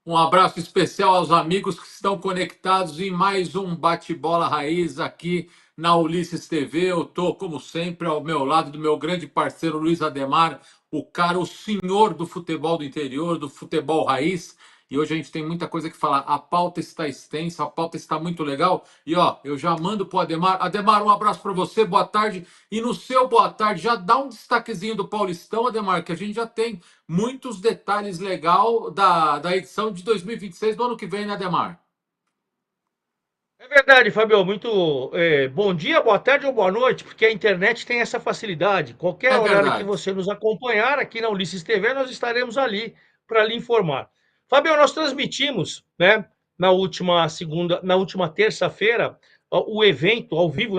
Um abraço especial aos amigos que estão conectados em mais um Bate-Bola Raiz aqui na Ulisses TV. Eu estou, como sempre, ao meu lado do meu grande parceiro Luiz Ademar, o cara, o senhor do futebol do interior, do futebol raiz. E hoje a gente tem muita coisa que falar. A pauta está extensa, a pauta está muito legal. E ó, eu já mando para o Ademar. Ademar, um abraço para você, boa tarde. E no seu boa tarde, já dá um destaquezinho do Paulistão, Ademar, que a gente já tem muitos detalhes legal da edição de 2026 do ano que vem, né, Ademar? É verdade, Fabio. Muito bom dia, boa tarde ou boa noite, porque a internet tem essa facilidade. Qualquer É horário que verdade. você nos acompanhar aqui na Ulisses TV, nós estaremos ali para lhe informar. Fabio, nós transmitimos, né, na última terça-feira, o evento ao vivo,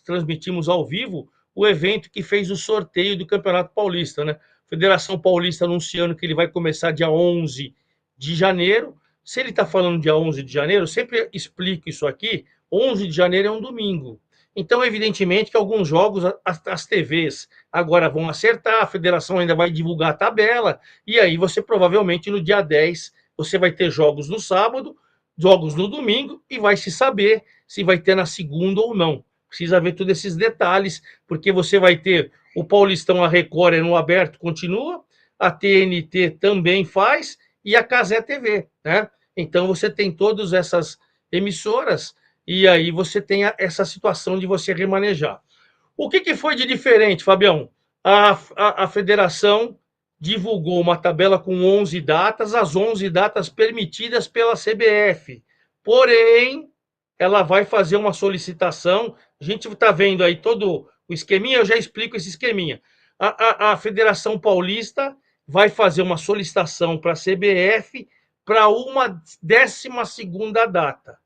transmitimos ao vivo o evento que fez o sorteio do Campeonato Paulista, né? Federação Paulista anunciando que ele vai começar dia 11 de janeiro. Se ele está falando dia 11 de janeiro, eu sempre explico isso aqui. 11 de janeiro é um domingo. Então, evidentemente que alguns jogos as TVs agora vão acertar, a federação ainda vai divulgar a tabela, e aí você provavelmente no dia 10 você vai ter jogos no sábado, jogos no domingo, e vai se saber se vai ter na segunda ou não. Precisa ver todos esses detalhes, porque você vai ter o Paulistão, a Record no aberto continua, a TNT também faz, e a Cazé TV, né? Então você tem todas essas emissoras e aí você tem essa situação de você remanejar. O que foi de diferente, Fabião? A federação divulgou uma tabela com 11 datas, as 11 datas permitidas pela CBF. Porém, ela vai fazer uma solicitação. A gente está vendo aí todo o esqueminha, eu já explico esse esqueminha. A Federação Paulista vai fazer uma solicitação para a CBF para uma 12ª data.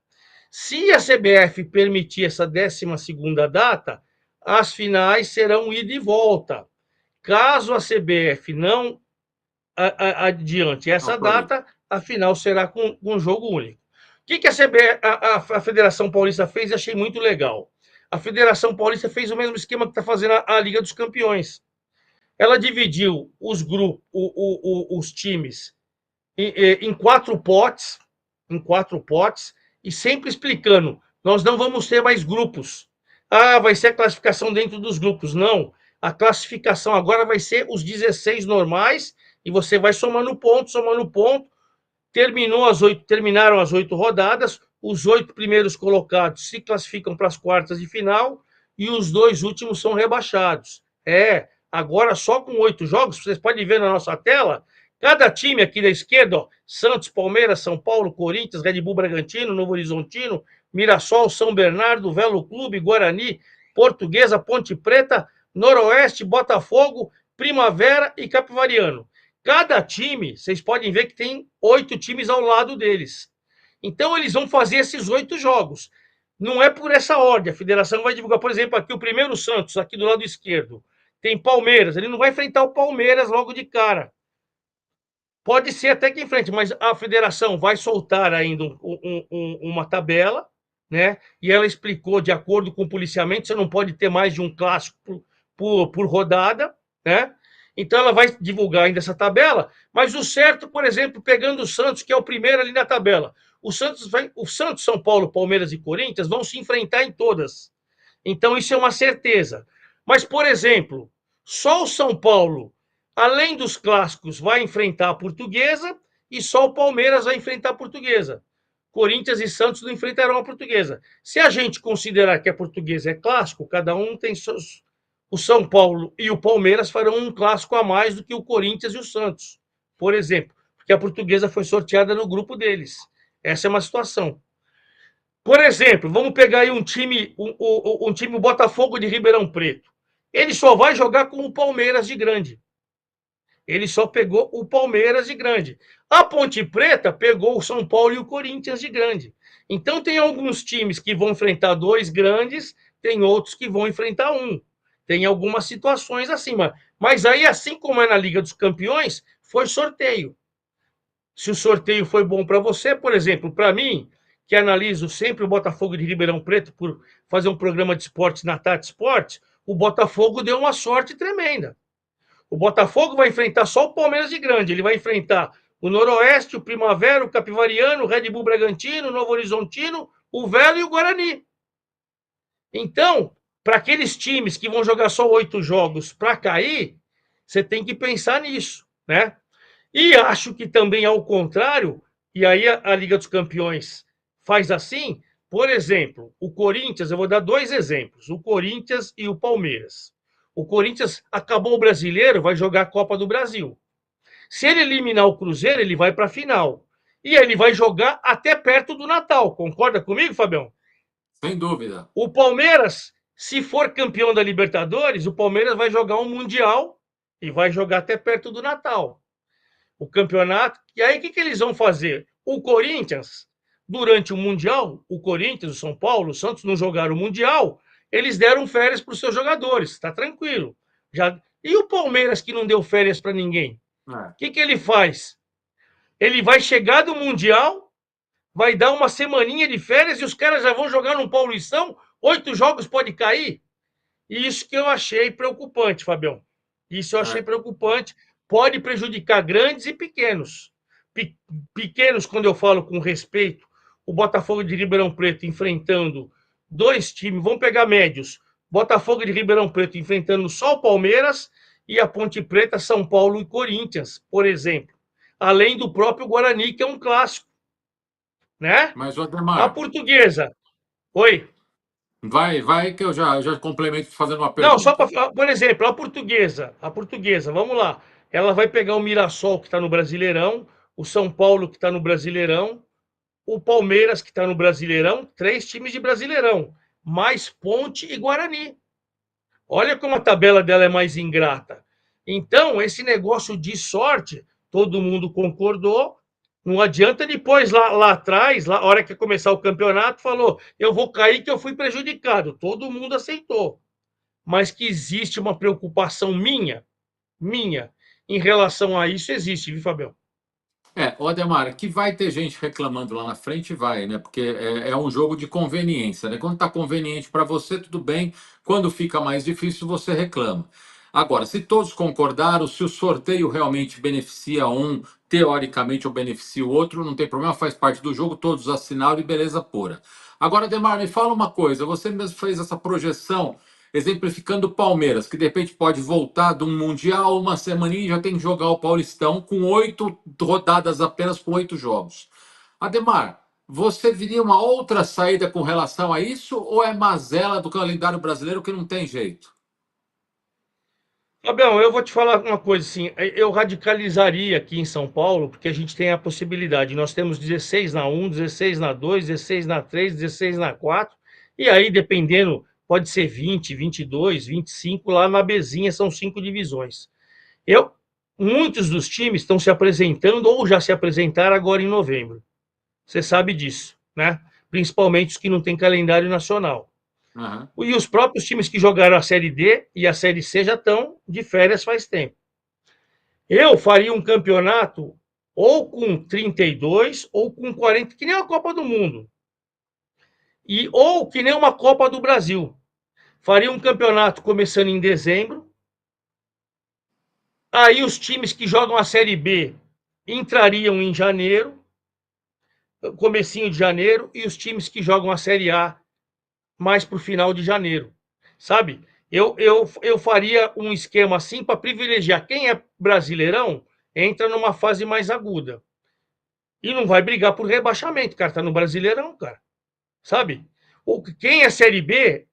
Se a CBF permitir essa 12ª data, as finais serão ida e volta. Caso a CBF não adiante essa Autoriza. data, a final será com um jogo único. O que a, CBF, a Federação Paulista fez e achei muito legal. A Federação Paulista fez o mesmo esquema que está fazendo a Liga dos Campeões. Ela dividiu os grupos, os times em quatro potes, e sempre explicando: nós não vamos ter mais grupos. Ah, vai ser a classificação dentro dos grupos. Não. A classificação agora vai ser os 16 normais, e você vai somando ponto, somando ponto. Terminaram as 8 rodadas, os 8 primeiros colocados se classificam para as quartas de final e os 2 últimos são rebaixados. Agora só com 8 jogos, vocês podem ver na nossa tela, cada time aqui da esquerda, ó, Santos, Palmeiras, São Paulo, Corinthians, Red Bull Bragantino, Novo Horizontino, Mirassol, São Bernardo, Velo Clube, Guarani, Portuguesa, Ponte Preta, Noroeste, Botafogo, Primavera e Capivariano. Cada time, vocês podem ver que tem 8 times ao lado deles. Então, eles vão fazer esses 8 jogos. Não é por essa ordem. A federação vai divulgar, por exemplo, aqui o primeiro Santos, aqui do lado esquerdo. Tem Palmeiras. Ele não vai enfrentar o Palmeiras logo de cara. Pode ser até que enfrente, mas a federação vai soltar ainda uma tabela, né? E ela explicou, de acordo com o policiamento, você não pode ter mais de um clássico por rodada, né? Então ela vai divulgar ainda essa tabela, mas o certo, por exemplo, pegando o Santos, que é o primeiro ali na tabela, o Santos, São Paulo, Palmeiras e Corinthians vão se enfrentar em todas. Então isso é uma certeza. Mas, por exemplo, só o São Paulo, além dos clássicos, vai enfrentar a Portuguesa e só o Palmeiras vai enfrentar a Portuguesa. Corinthians e Santos não enfrentarão a Portuguesa. Se a gente considerar que a Portuguesa é clássico, cada um tem seus. O São Paulo e o Palmeiras farão um clássico a mais do que o Corinthians e o Santos, por exemplo, porque a Portuguesa foi sorteada no grupo deles. Essa é uma situação. Por exemplo, vamos pegar aí um time Botafogo de Ribeirão Preto. Ele só vai jogar com o Palmeiras de grande. Ele só pegou o Palmeiras de grande. A Ponte Preta pegou o São Paulo e o Corinthians de grande. Então tem alguns times que vão enfrentar 2 grandes, tem outros que vão enfrentar um. Tem algumas situações assim, mas aí, assim como é na Liga dos Campeões, foi sorteio. Se o sorteio foi bom para você, por exemplo, para mim, que analiso sempre o Botafogo de Ribeirão Preto por fazer um programa de esportes na Tati Esportes, o Botafogo deu uma sorte tremenda. O Botafogo vai enfrentar só o Palmeiras de grande, ele vai enfrentar o Noroeste, o Primavera, o Capivariano, o Red Bull Bragantino, o Novo Horizontino, o Velo e o Guarani. Então, para aqueles times que vão jogar só 8 jogos para cair, você tem que pensar nisso, né? E acho que também ao contrário, e aí a Liga dos Campeões faz assim, por exemplo, o Corinthians, eu vou dar 2 exemplos, o Corinthians e o Palmeiras. O Corinthians acabou o Brasileiro, vai jogar a Copa do Brasil. Se ele eliminar o Cruzeiro, ele vai para a final. E ele vai jogar até perto do Natal. Concorda comigo, Fabião? Sem dúvida. O Palmeiras, se for campeão da Libertadores, o Palmeiras vai jogar um Mundial e vai jogar até perto do Natal. O campeonato. E aí, o que eles vão fazer? O Corinthians, durante o Mundial, o Corinthians, o São Paulo, o Santos não jogaram o Mundial, eles deram férias para os seus jogadores, tá tranquilo. Já... E o Palmeiras, que não deu férias para ninguém? É. O que ele faz? Ele vai chegar do Mundial, vai dar uma semaninha de férias e os caras já vão jogar num Paulistão, 8 jogos pode cair. E isso que eu achei preocupante, Fabião. Isso eu achei É. preocupante. Pode prejudicar grandes e pequenos. Pequenos, quando eu falo com respeito, o Botafogo de Ribeirão Preto enfrentando 2 times, vamos pegar médios. Botafogo de Ribeirão Preto enfrentando só o Palmeiras e a Ponte Preta, São Paulo e Corinthians, por exemplo. Além do próprio Guarani, que é um clássico, né? Mas, o A Ademar, Portuguesa. Oi. vai que eu já complemento fazendo uma Não, só pergunta. para, por exemplo, a portuguesa, vamos lá. Ela vai pegar o Mirassol, que está no Brasileirão, o São Paulo, que está no Brasileirão, o Palmeiras, que está no Brasileirão, 3 times de Brasileirão, mais Ponte e Guarani. Olha como a tabela dela é mais ingrata. Então, esse negócio de sorte, todo mundo concordou. Não adianta depois, lá atrás, a hora que começar o campeonato, falou: eu vou cair que eu fui prejudicado. Todo mundo aceitou. Mas que existe uma preocupação minha, em relação a isso, existe, viu, Fabião? O Ademar, que vai ter gente reclamando lá na frente, vai, né? Porque é um jogo de conveniência, né? Quando está conveniente para você, tudo bem. Quando fica mais difícil, você reclama. Agora, se todos concordaram, se o sorteio realmente beneficia um, teoricamente ou beneficia o outro, não tem problema, faz parte do jogo, todos assinaram e beleza pura. Agora, Ademar, me fala uma coisa: você mesmo fez essa projeção exemplificando o Palmeiras, que de repente pode voltar de um Mundial, uma semaninha e já tem que jogar o Paulistão com 8 rodadas apenas, com 8 jogos. Ademar, você viria uma outra saída com relação a isso ou é mazela do calendário brasileiro que não tem jeito? Fabião, eu vou te falar uma coisa assim, eu radicalizaria aqui em São Paulo, porque a gente tem a possibilidade, nós temos 16 na 1, 16 na 2, 16 na 3, 16 na 4, e aí dependendo, pode ser 20, 22, 25, lá na Bezinha são 5 divisões. Eu, muitos dos times estão se apresentando ou já se apresentaram agora em novembro. Você sabe disso, né? Principalmente os que não têm calendário nacional. Aham. E os próprios times que jogaram a Série D e a Série C já estão de férias faz tempo. Eu faria um campeonato ou com 32 ou com 40, que nem a Copa do Mundo. Ou que nem uma Copa do Brasil. Faria um campeonato começando em dezembro. Aí os times que jogam a Série B entrariam em janeiro, comecinho de janeiro, e os times que jogam a Série A mais para o final de janeiro, sabe? Eu faria um esquema assim para privilegiar quem é brasileirão, entra numa fase mais aguda. E não vai brigar por rebaixamento, cara. Tá no Brasileirão, cara. Sabe? Quem é Série B,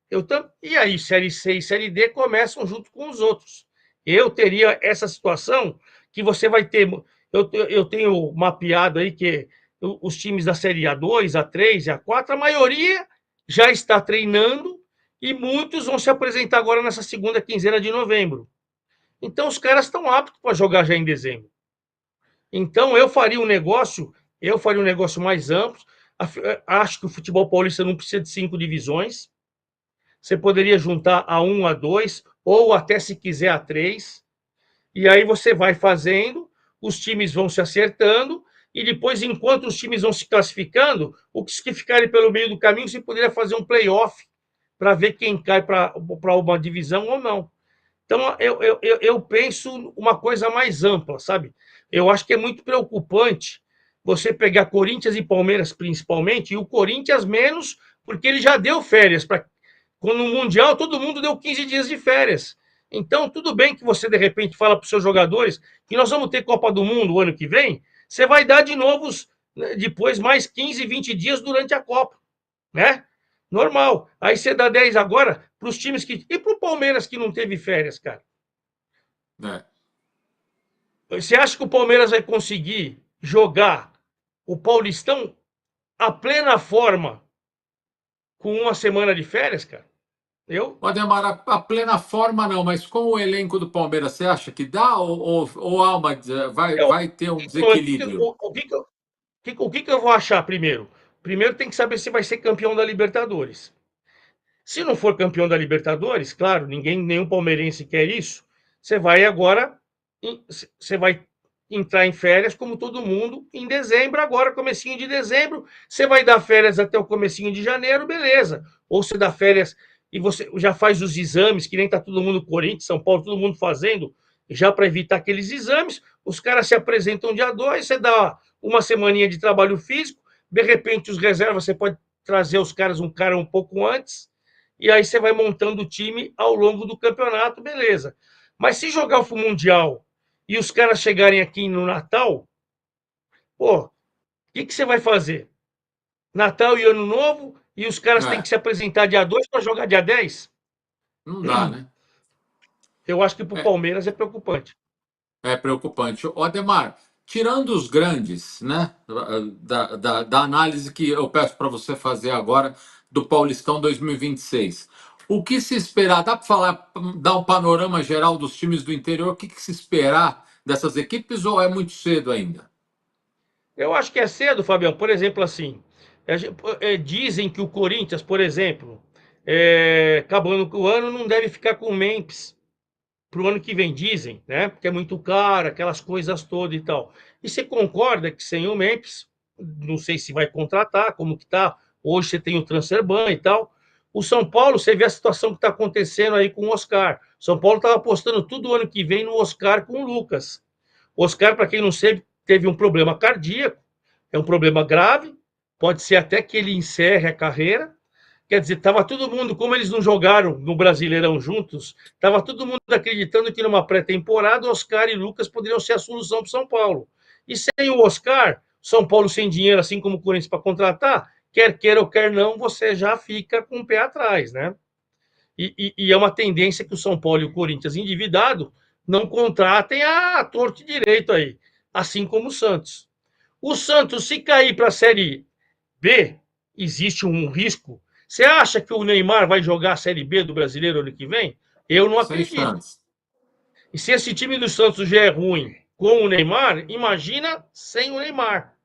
e aí Série C e Série D começam junto com os outros. Eu teria essa situação que você vai ter. Eu tenho mapeado aí que os times da Série A2, A3 e A4, a maioria já está treinando e muitos vão se apresentar agora nessa segunda quinzena de novembro. Então os caras estão aptos para jogar já em dezembro. Então eu faria um negócio mais amplo. Acho que o futebol paulista não precisa de 5 divisões. Você poderia juntar a 1, a 2, ou até se quiser a 3. E aí você vai fazendo, os times vão se acertando, e depois, enquanto os times vão se classificando, os que ficarem pelo meio do caminho, você poderia fazer um playoff para ver quem cai para uma divisão ou não. Então, eu penso uma coisa mais ampla, sabe? Eu acho que é muito preocupante você pegar Corinthians e Palmeiras principalmente, e o Corinthians menos, porque ele já deu férias. Quando no Mundial, todo mundo deu 15 dias de férias. Então, tudo bem que você, de repente, fala para os seus jogadores que nós vamos ter Copa do Mundo o ano que vem, você vai dar de novo, né, depois mais 15, 20 dias durante a Copa, né? Normal. Aí você dá 10 agora para os times que. E para o Palmeiras que não teve férias, cara? É. Você acha que o Palmeiras vai conseguir jogar o Paulistão a plena forma com uma semana de férias, cara? Eu? Pode demorar a plena forma, não, mas com o elenco do Palmeiras, você acha que dá ou há eu vai ter um então, desequilíbrio? o que eu vou achar primeiro? Primeiro tem que saber se vai ser campeão da Libertadores. Se não for campeão da Libertadores, claro, ninguém, nenhum palmeirense quer isso. Você vai agora, você vai entrar em férias como todo mundo em dezembro, agora comecinho de dezembro, você vai dar férias até o comecinho de janeiro, beleza. Ou você dá férias e você já faz os exames, que nem tá todo mundo Corinthians, São Paulo, todo mundo fazendo, já para evitar aqueles exames, os caras se apresentam dia 2, você dá uma semaninha de trabalho físico, de repente os reservas você pode trazer os caras um cara um pouco antes, e aí você vai montando o time ao longo do campeonato, beleza. Mas se jogar o Mundial e os caras chegarem aqui no Natal, pô, o que você vai fazer? Natal e Ano Novo, e os caras têm que É, se apresentar dia 2 para jogar dia 10? não dá, né? Eu acho que para o É, Palmeiras é preocupante. é preocupante. O Ademar, tirando os grandes, né, da análise que eu peço para você fazer agora do Paulistão 2026, o que se esperar? Dá para falar, dar um panorama geral dos times do interior? O que se esperar dessas equipes ou é muito cedo ainda? Eu acho que é cedo, Fabião. Por exemplo, assim, dizem que o Corinthians, por exemplo, acabando o ano, não deve ficar com o Memphis para o ano que vem, dizem, né? Porque é muito caro, aquelas coisas todas e tal. E você concorda que sem o Memphis, não sei se vai contratar, como que tá. Hoje você tem o transfer ban e tal. O São Paulo, você vê a situação que está acontecendo aí com o Oscar. São Paulo estava apostando tudo o ano que vem no Oscar com o Lucas. O Oscar, para quem não sabe, teve um problema cardíaco, é um problema grave, pode ser até que ele encerre a carreira. Quer dizer, estava todo mundo, como eles não jogaram no Brasileirão juntos, estava todo mundo acreditando que numa pré-temporada, Oscar e Lucas poderiam ser a solução para o São Paulo. E sem o Oscar, São Paulo sem dinheiro, assim como o Corinthians para contratar, quer queira ou quer não, você já fica com o pé atrás, né? E é uma tendência que o São Paulo e o Corinthians endividado não contratem a torto e direito aí, assim como o Santos. O Santos, se cair para a Série B, existe um risco. Você acha que o Neymar vai jogar a Série B do Brasileiro ano que vem? Eu não Sem acredito. chance. E se esse time do Santos já é ruim com o Neymar, imagina sem o Neymar.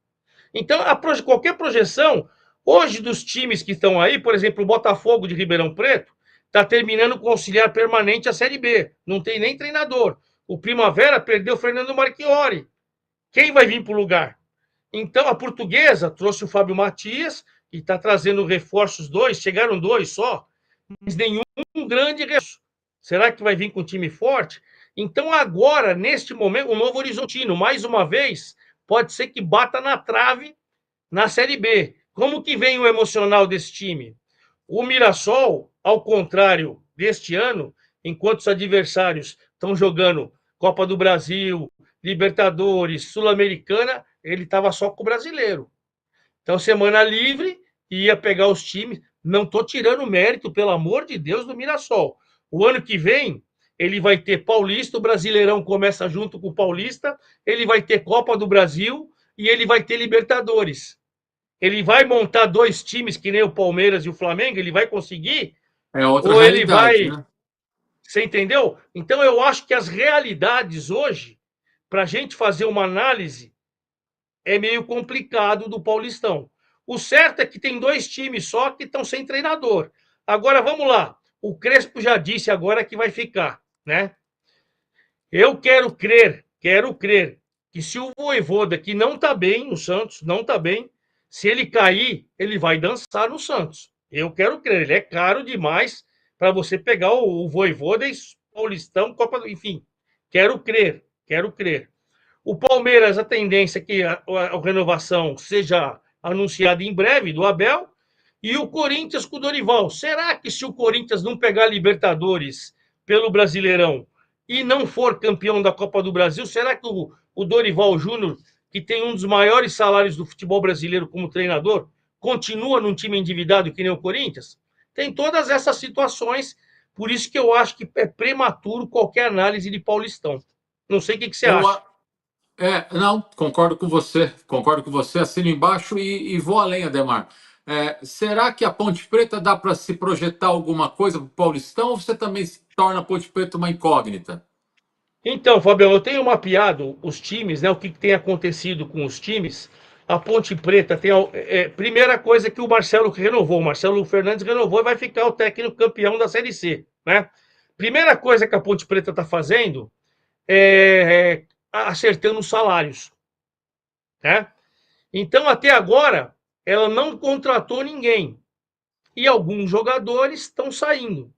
Então, qualquer projeção, hoje dos times que estão aí, por exemplo, o Botafogo de Ribeirão Preto, está terminando com auxiliar permanente a Série B. Não tem nem treinador. O Primavera perdeu o Fernando Marchiori. Quem vai vir para o lugar? Então, a Portuguesa trouxe o Fábio Matias e está trazendo reforços dois, chegaram dois só, mas nenhum grande reforço. Será que vai vir com um time forte? Então, agora, neste momento, o Novo Horizontino, mais uma vez, pode ser que bata na trave na Série B. Como que vem o emocional desse time? O Mirassol, ao contrário deste ano, enquanto os adversários estão jogando Copa do Brasil, Libertadores, Sul-Americana, ele estava só com o brasileiro. Então, semana livre, ia pegar os times. Não estou tirando mérito, pelo amor de Deus, do Mirassol. O ano que vem, ele vai ter Paulista, o Brasileirão começa junto com o Paulista, ele vai ter Copa do Brasil e ele vai ter Libertadores. Ele vai montar dois times que nem o Palmeiras e o Flamengo? Ele vai conseguir? É outra Ou ele realidade, vai. né? Você entendeu? Então eu acho que as realidades hoje, para a gente fazer uma análise, é meio complicado do Paulistão. O certo é que tem dois times só que estão sem treinador. Agora vamos lá. O Crespo já disse agora que vai ficar, né? Eu quero crer que se o Voivoda, que não está bem no Santos, não está bem, se ele cair, ele vai dançar no Santos. Eu quero crer, ele é caro demais para você pegar o Voivoda e Paulistão, Copa do... Enfim, quero crer, quero crer. O Palmeiras, a tendência é que a renovação seja anunciada em breve, do Abel. E o Corinthians com o Dorival. Será que se o Corinthians não pegar Libertadores pelo Brasileirão e não for campeão da Copa do Brasil, será que o Dorival Júnior, que tem um dos maiores salários do futebol brasileiro como treinador, continua num time endividado que nem o Corinthians? Tem todas essas situações, por isso que eu acho que é prematuro qualquer análise de Paulistão. Não sei o que você Eu, acha. a- não, concordo com você, assino embaixo e vou além, Ademar. Será que a Ponte Preta dá para se projetar alguma coisa para o Paulistão ou você também se torna a Ponte Preta uma incógnita? Então, Fabião, eu tenho mapeado os times, né? O que tem acontecido com os times. A Ponte Preta tem. Primeira coisa que o Marcelo renovou. O Marcelo Fernandes renovou e vai ficar o técnico campeão da Série C, né? Primeira coisa que a Ponte Preta está fazendo é acertando os salários, né? Então, até agora, ela não contratou ninguém. E alguns jogadores estão saindo.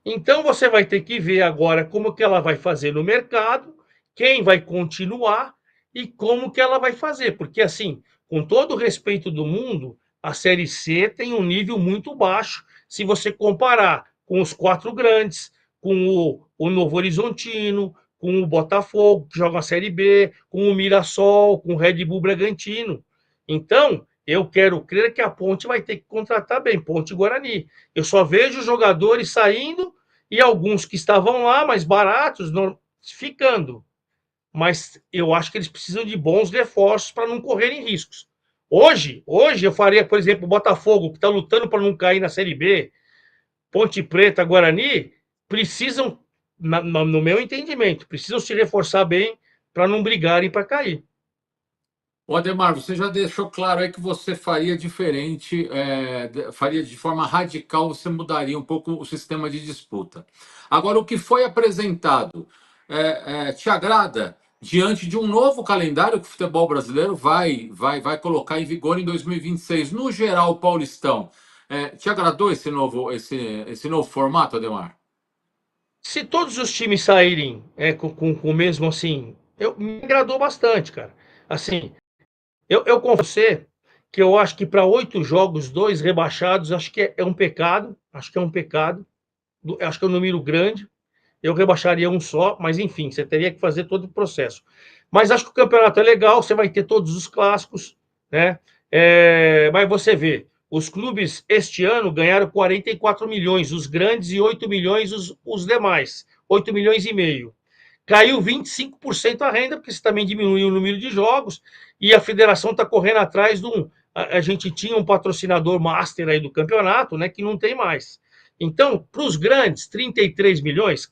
Então você vai ter que ver agora como que ela vai fazer no mercado, quem vai continuar e como que ela vai fazer, porque assim, com todo o respeito do mundo, a Série C tem um nível muito baixo se você comparar com os quatro grandes, com o Novo Horizontino, com o Botafogo, que joga a Série B, com o Mirassol, com o Red Bull Bragantino. Então, eu quero crer que a Ponte vai ter que contratar bem, Ponte Guarani. Eu só vejo jogadores saindo e alguns que estavam lá, mais baratos, ficando. Mas eu acho que eles precisam de bons reforços para não correrem riscos. Hoje eu faria, por exemplo, o Botafogo, que está lutando para não cair na Série B, Ponte Preta, Guarani, precisam, no meu entendimento, precisam se reforçar bem para não brigarem para cair. O Ademar, você já deixou claro aí que você faria diferente, faria de forma radical, você mudaria um pouco o sistema de disputa. Agora, o que foi apresentado te agrada diante de um novo calendário que o futebol brasileiro vai colocar em vigor em 2026? No geral, o Paulistão, te agradou esse novo formato, Ademar? Se todos os times saírem com o mesmo assim, me agradou bastante, cara. Assim, eu confesso que eu acho que para 8 jogos, 2 rebaixados, acho que é um pecado. Acho que é um pecado. Acho que é um número grande. Eu rebaixaria um só, mas enfim, você teria que fazer todo o processo. Mas acho que o campeonato é legal, você vai ter todos os clássicos, né? Mas você vê, os clubes este ano ganharam 44 milhões, os grandes, e 8 milhões os demais. 8 milhões e meio. Caiu 25% a renda, porque você também diminuiu o número de jogos, e a federação está correndo atrás de um. A gente tinha um patrocinador master aí do campeonato, né? Que não tem mais. Então, para os grandes, 33 milhões,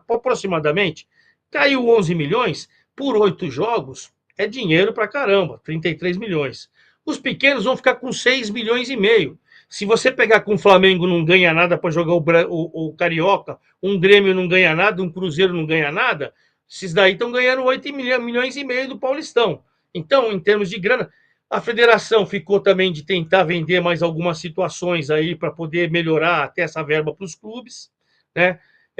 aproximadamente, caiu 11 milhões por 8 jogos, é dinheiro para caramba, 33 milhões. Os pequenos vão ficar com 6 milhões e meio. Se você pegar com o Flamengo não ganha nada para jogar o Carioca, um Grêmio não ganha nada, um Cruzeiro não ganha nada, esses daí estão ganhando 8 milhões e meio do Paulistão. Então, em termos de grana, a federação ficou também de tentar vender mais algumas situações aí para poder melhorar até essa verba para os clubes, né?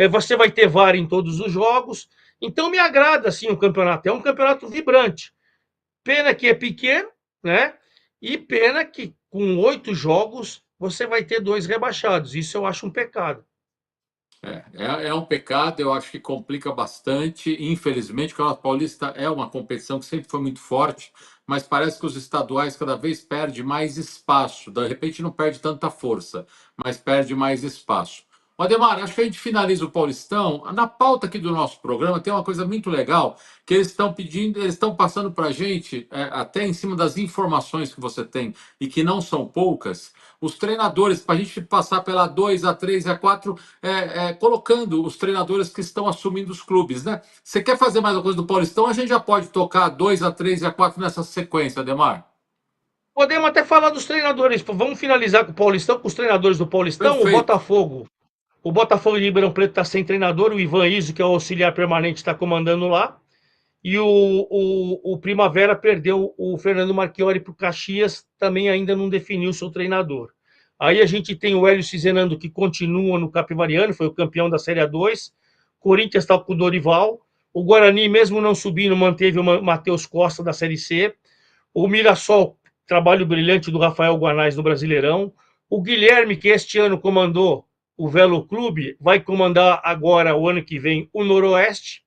Você vai ter VAR em todos os jogos. Então me agrada assim o campeonato. É um campeonato vibrante. Pena que é pequeno, né? E pena que com 8 jogos você vai ter 2 rebaixados. Isso eu acho um pecado. É um pecado, eu acho que complica bastante. Infelizmente, o Campeonato Paulista é uma competição que sempre foi muito forte, mas parece que os estaduais cada vez perdem mais espaço. De repente, não perde tanta força, mas perde mais espaço. O Ademar, acho que a gente finaliza o Paulistão. Na pauta aqui do nosso programa tem uma coisa muito legal que eles estão pedindo, eles estão passando para a gente, até em cima das informações que você tem e que não são poucas, os treinadores, para a gente passar pela 2, a 3 e a 4 colocando os treinadores que estão assumindo os clubes, né? Você quer fazer mais uma coisa do Paulistão? A gente já pode tocar a 2, a 3 e a 4 nessa sequência, Ademar? Podemos até falar dos treinadores. Vamos finalizar com o Paulistão, com os treinadores do Paulistão. O Perfeito. Botafogo. O Botafogo de Ribeirão Preto está sem treinador. O Ivan Iso, que é o auxiliar permanente, está comandando lá. E o Primavera perdeu o Fernando Marchiori para o Caxias, também ainda não definiu seu treinador. Aí a gente tem o Hélio Cizenando, que continua no Capivariano, foi o campeão da Série A2. Corinthians está com o Dorival. O Guarani, mesmo não subindo, manteve o Matheus Costa da Série C. O Mirassol, trabalho brilhante do Rafael Guanais no Brasileirão. O Guilherme, que este ano comandou o Velo Clube, vai comandar agora, o ano que vem, o Noroeste.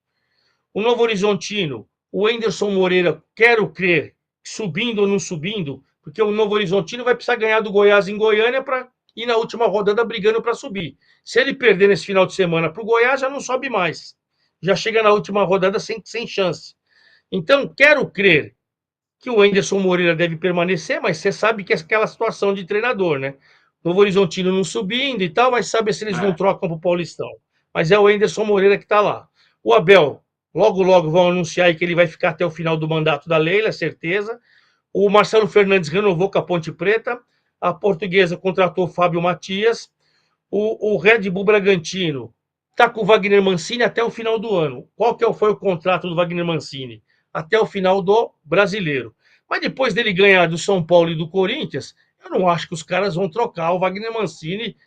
O Novo Horizontino, o Enderson Moreira, quero crer, subindo ou não subindo, porque o Novo Horizontino vai precisar ganhar do Goiás em Goiânia para ir na última rodada brigando para subir. Se ele perder nesse final de semana para o Goiás, já não sobe mais. Já chega na última rodada sem chance. Então, quero crer que o Enderson Moreira deve permanecer, mas você sabe que é aquela situação de treinador, né? Novo Horizontino não subindo e tal, mas sabe se eles não É. trocam para o Paulistão. Mas é o Enderson Moreira que está lá. O Abel, logo, logo vão anunciar aí que ele vai ficar até o final do mandato da Leila, certeza. O Marcelo Fernandes renovou com a Ponte Preta. A Portuguesa contratou o Fábio Matias. O Red Bull Bragantino está com o Wagner Mancini até o final do ano. Qual que foi o contrato do Wagner Mancini? Até o final do Brasileiro. Mas depois dele ganhar do São Paulo e do Corinthians, eu não acho que os caras vão trocar o Wagner Mancini.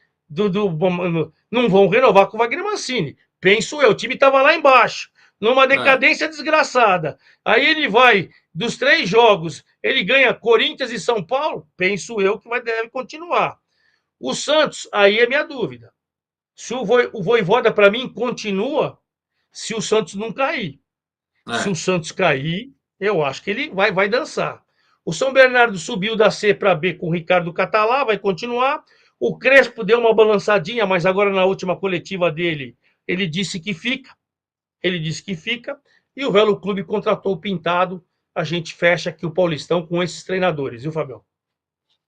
Não vão renovar com o Wagner Mancini. Penso eu, o time estava lá embaixo, numa É. decadência desgraçada. Aí ele vai, dos 3 jogos, ele ganha Corinthians e São Paulo, penso eu que deve continuar. O Santos, aí é minha dúvida. Se o Voivoda, para mim, continua se o Santos não cair. Se o É. Santos cair, eu acho que ele vai dançar. O São Bernardo subiu da C para B com o Ricardo Catalá, vai continuar. O Crespo deu uma balançadinha, mas agora na última coletiva dele, ele disse que fica. Ele disse que fica. E o Velo Clube contratou o Pintado. A gente fecha aqui o Paulistão com esses treinadores, viu, Fabião?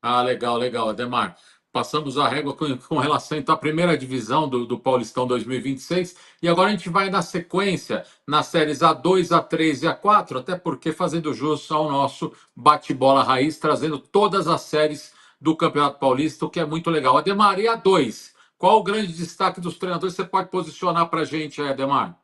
Ah, legal, legal, Ademar. Passamos a régua com relação então, à primeira divisão do Paulistão 2026 e agora a gente vai dar sequência nas séries A2, A3 e A4, até porque fazendo jus ao nosso bate-bola raiz, trazendo todas as séries do Campeonato Paulista, o que é muito legal. Ademar, e A2? Qual o grande destaque dos treinadores? Você pode posicionar para a gente aí, Ademar?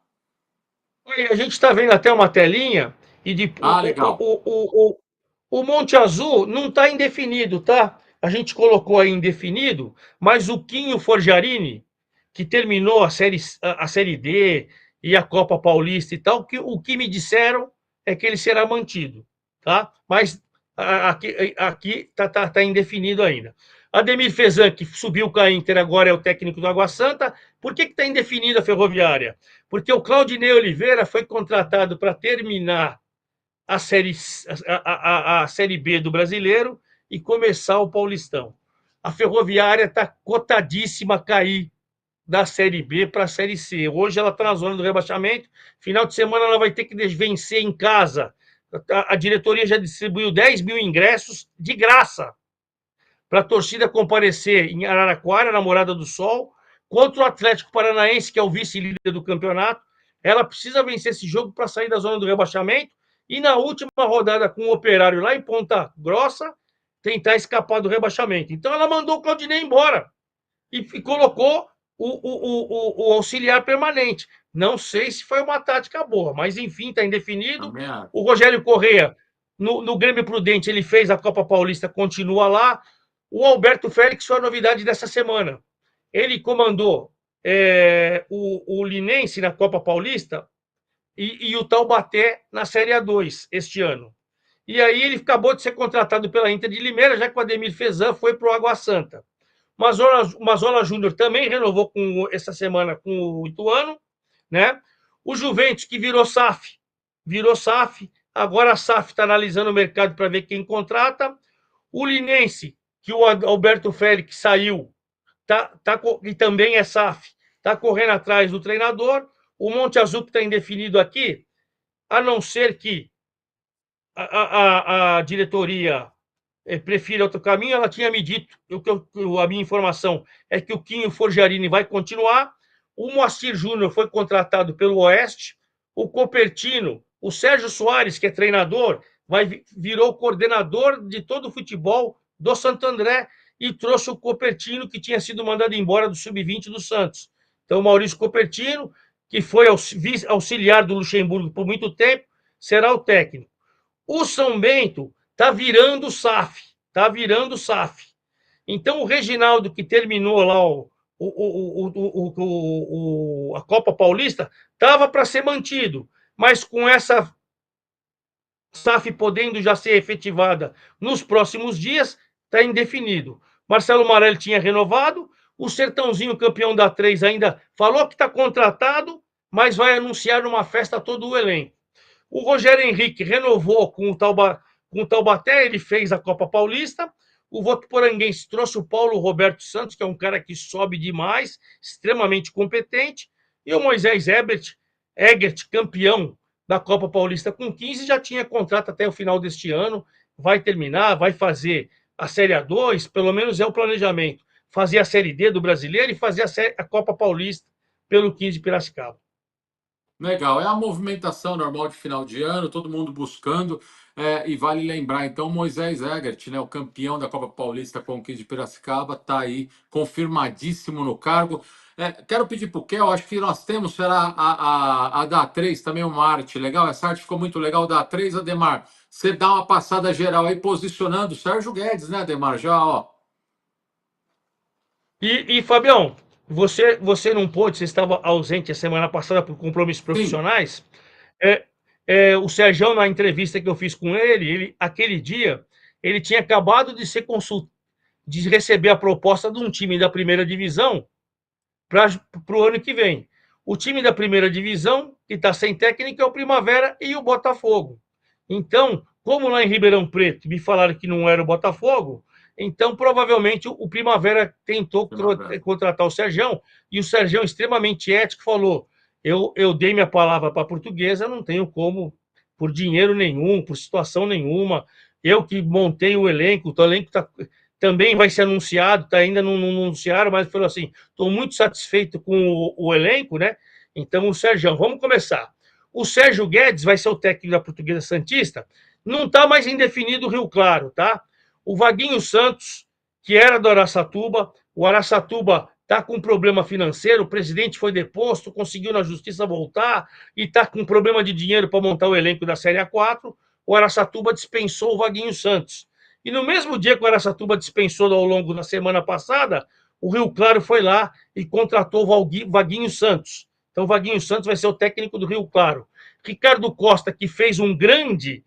A gente está vendo até uma telinha e Ah, legal. o Monte Azul não está indefinido, tá? A gente colocou aí indefinido, mas o Quinho Forjarini, que terminou a série D e a Copa Paulista e tal, o que me disseram é que ele será mantido, tá? Mas aqui tá indefinido ainda. Ademir Fezan, que subiu com a Inter, agora é o técnico do Água Santa. Por que está indefinida a Ferroviária? Porque o Claudinei Oliveira foi contratado para terminar a série, a série B do Brasileiro e começar o Paulistão. A Ferroviária está cotadíssima a cair da Série B para a Série C. Hoje ela está na zona do rebaixamento. Final de semana ela vai ter que vencer em casa. A diretoria já distribuiu 10 mil ingressos de graça para a torcida comparecer em Araraquara, na Morada do Sol, contra o Atlético Paranaense, que é o vice-líder do campeonato. Ela precisa vencer esse jogo para sair da zona do rebaixamento e na última rodada com o Operário lá em Ponta Grossa, tentar escapar do rebaixamento. Então ela mandou o Claudinei embora e colocou o auxiliar permanente. Não sei se foi uma tática boa, mas enfim, está indefinido. Também acho. O Rogério Corrêa, no Grêmio Prudente, ele fez a Copa Paulista, continua lá. O Alberto Félix foi a novidade dessa semana. Ele comandou o Linense na Copa Paulista e o Taubaté na Série A2 este ano. E aí ele acabou de ser contratado pela Inter de Limeira, já que o Ademir Fezan foi para o Água Santa. Mazola Júnior também renovou essa semana com o Ituano, né? O Juventus, que virou SAF, agora a SAF está analisando o mercado para ver quem contrata. O Linense, que o Alberto Félix saiu, e também é SAF, está correndo atrás do treinador. O Monte Azul, que está indefinido aqui, a não ser que a diretoria prefira outro caminho, ela tinha me dito, a minha informação é que o Quinho Forjarini vai continuar, o Moacir Júnior foi contratado pelo Oeste, o Copertino, o Sérgio Soares, que é treinador, virou coordenador de todo o futebol do Santo André e trouxe o Copertino, que tinha sido mandado embora do Sub-20 do Santos. Então, o Maurício Copertino, que foi auxiliar do Luxemburgo por muito tempo, será o técnico. O São Bento está virando SAF. Está virando SAF. Então, o Reginaldo, que terminou lá a Copa Paulista, estava para ser mantido. mas com essa SAF podendo já ser efetivada nos próximos dias, está indefinido. Marcelo Marelli tinha renovado, o Sertãozinho, campeão da 3, ainda falou que está contratado, mas vai anunciar numa festa todo o elenco. O Rogério Henrique renovou com o Taubaté, ele fez a Copa Paulista. O Votuporanguense trouxe o Paulo Roberto Santos, que é um cara que sobe demais, extremamente competente. E o Moisés Egert, campeão da Copa Paulista com 15, já tinha contrato até o final deste ano. Vai terminar, vai fazer a Série A2, pelo menos é o planejamento. Fazer a Série D do Brasileiro e fazer a Copa Paulista pelo 15 de Piracicaba. Legal, é a movimentação normal de final de ano, todo mundo buscando, e vale lembrar, então, Moisés Egert, né, o campeão da Copa Paulista com o 15 de Piracicaba, está aí confirmadíssimo no cargo. Quero pedir para o Kel, acho que nós temos, será a da A3 também, uma arte legal, essa arte ficou muito legal, da A3, Ademar, você dá uma passada geral aí, posicionando o Sérgio Guedes, né, Ademar, já, ó. Fabião, você não pôde, você estava ausente a semana passada por compromissos Sim, profissionais. É, o Sérgio, na entrevista que eu fiz com ele, aquele dia, ele tinha acabado de ser de receber a proposta de um time da primeira divisão para o ano que vem. O time da primeira divisão, que está sem técnico, é o Primavera e o Botafogo. Então, como lá em Ribeirão Preto me falaram que não era o Botafogo, então provavelmente o Primavera tentou Primavera. contratar o Sergião, e o Sergião, extremamente ético, falou: eu dei minha palavra para a Portuguesa, não tenho como, por dinheiro nenhum, por situação nenhuma. Eu que montei o elenco tá, também vai ser anunciado, tá, ainda não anunciaram, mas falou assim: estou muito satisfeito com o elenco, né? Então, o Sérgio, vamos começar. O Sérgio Guedes vai ser o técnico da Portuguesa Santista. Não está mais indefinido o Rio Claro, tá? O Vaguinho Santos, que era do Araçatuba, o Araçatuba está com problema financeiro, o presidente foi deposto, conseguiu na justiça voltar e está com problema de dinheiro para montar o elenco da Série A4. O Araçatuba dispensou o Vaguinho Santos. E no mesmo dia que o Araçatuba dispensou ao longo da semana passada, o Rio Claro foi lá e contratou o Vaguinho Santos. Então, o Vaguinho Santos vai ser o técnico do Rio Claro. Ricardo Costa, que fez um grande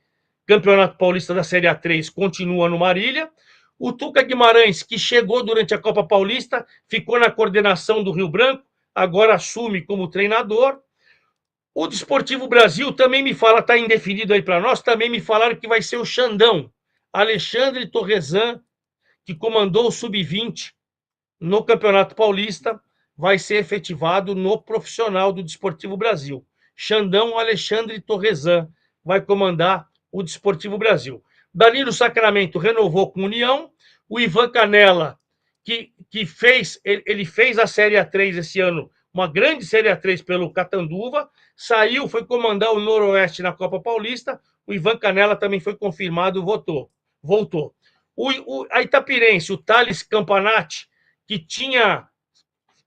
Campeonato Paulista da Série A3, continua no Marília. O Tuca Guimarães, que chegou durante a Copa Paulista, ficou na coordenação do Rio Branco, agora assume como treinador. O Desportivo Brasil também me fala, está indefinido aí para nós, também me falaram que vai ser o Xandão, Alexandre Torresan, que comandou o Sub-20 no Campeonato Paulista, vai ser efetivado no profissional do Desportivo Brasil. Xandão Alexandre Torresan vai comandar o Desportivo Brasil. Danilo Sacramento renovou com União. O Ivan Canella, que fez, ele fez a Série A3 esse ano, uma grande Série A3 pelo Catanduva, saiu, foi comandar o Noroeste na Copa Paulista. O Ivan Canella também foi confirmado, voltou. A Itapirense, o Thales Campanati, que tinha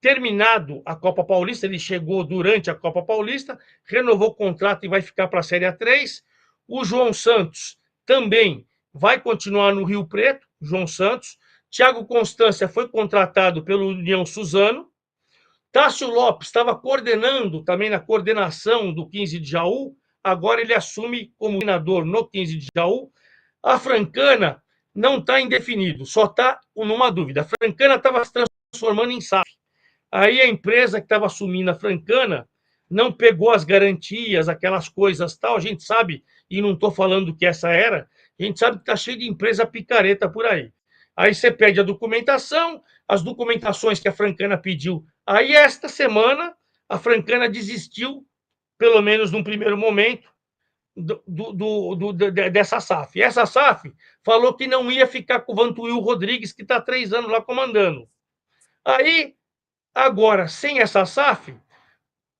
terminado a Copa Paulista, ele chegou durante a Copa Paulista, renovou o contrato e vai ficar para a Série A3. O João Santos também vai continuar no Rio Preto, João Santos. Thiago Constância foi contratado pelo União Suzano. Tássio Lopes estava coordenando também na coordenação do 15 de Jaú, agora ele assume como treinador no 15 de Jaú. A Francana não está indefinido, só está numa dúvida. A Francana estava se transformando em SAF. Aí a empresa que estava assumindo a Francana não pegou as garantias, aquelas coisas tal. A gente sabe, e não estou falando que essa era, a gente sabe que está cheio de empresa picareta por aí. Aí você pede a documentação, as documentações que a Francana pediu. Aí esta semana a Francana desistiu, pelo menos num primeiro momento, dessa SAF. E essa SAF falou que não ia ficar com o Vantuil Rodrigues, que está 3 anos lá comandando. Aí, agora, sem essa SAF,